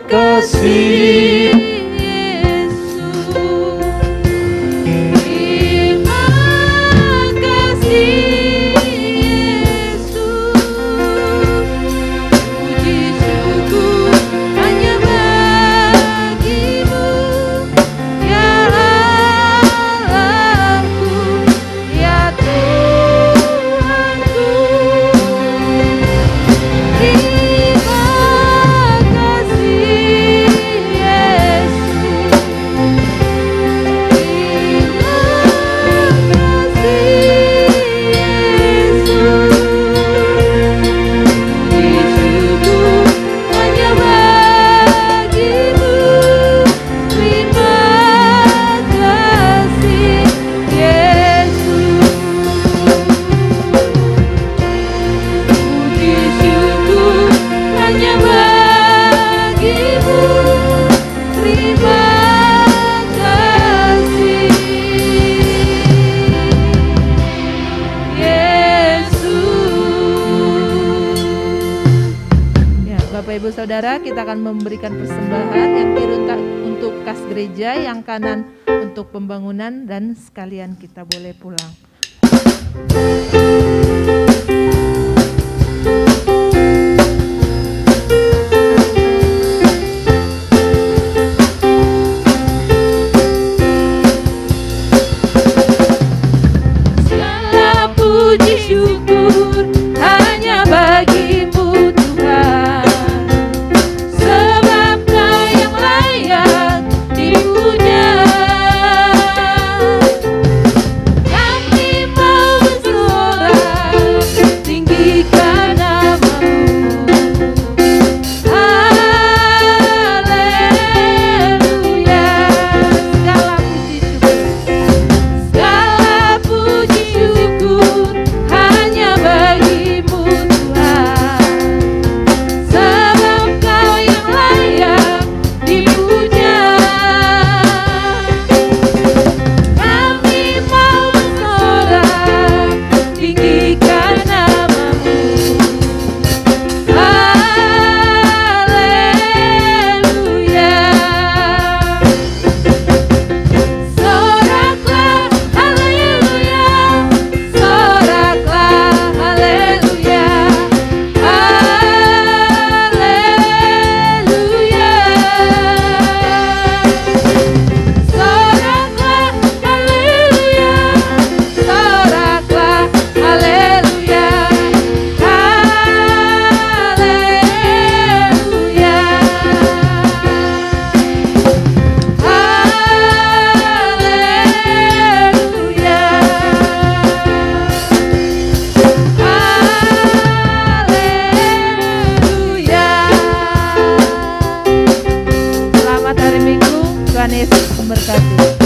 kasih Yesus, terima kasih Yesus, puji syukur hanya bagimu, ya Allahku, ya Tuhanku. Bapak Ibu Saudara, kita akan memberikan persembahan yang kiri untuk kas gereja, yang kanan untuk pembangunan, dan sekalian kita boleh pulang. Segala puji syukur hanya bagimu Tuhan, sebab Kau yang layak dipuja. Kami mau bersorak tinggikan namamu. Haleluya. Segala puji syukur hanya bagimu Tuhan, sebab Kau yang layak dipuja. Kami mau bersorak tinggikan namamu. Haleluya. Soraklah haleluya, soraklah haleluya, haleluya. Soraklah haleluya, soraklah haleluya, Haleluya. Selamat hari Minggu, Tuhan Yesus memberkati.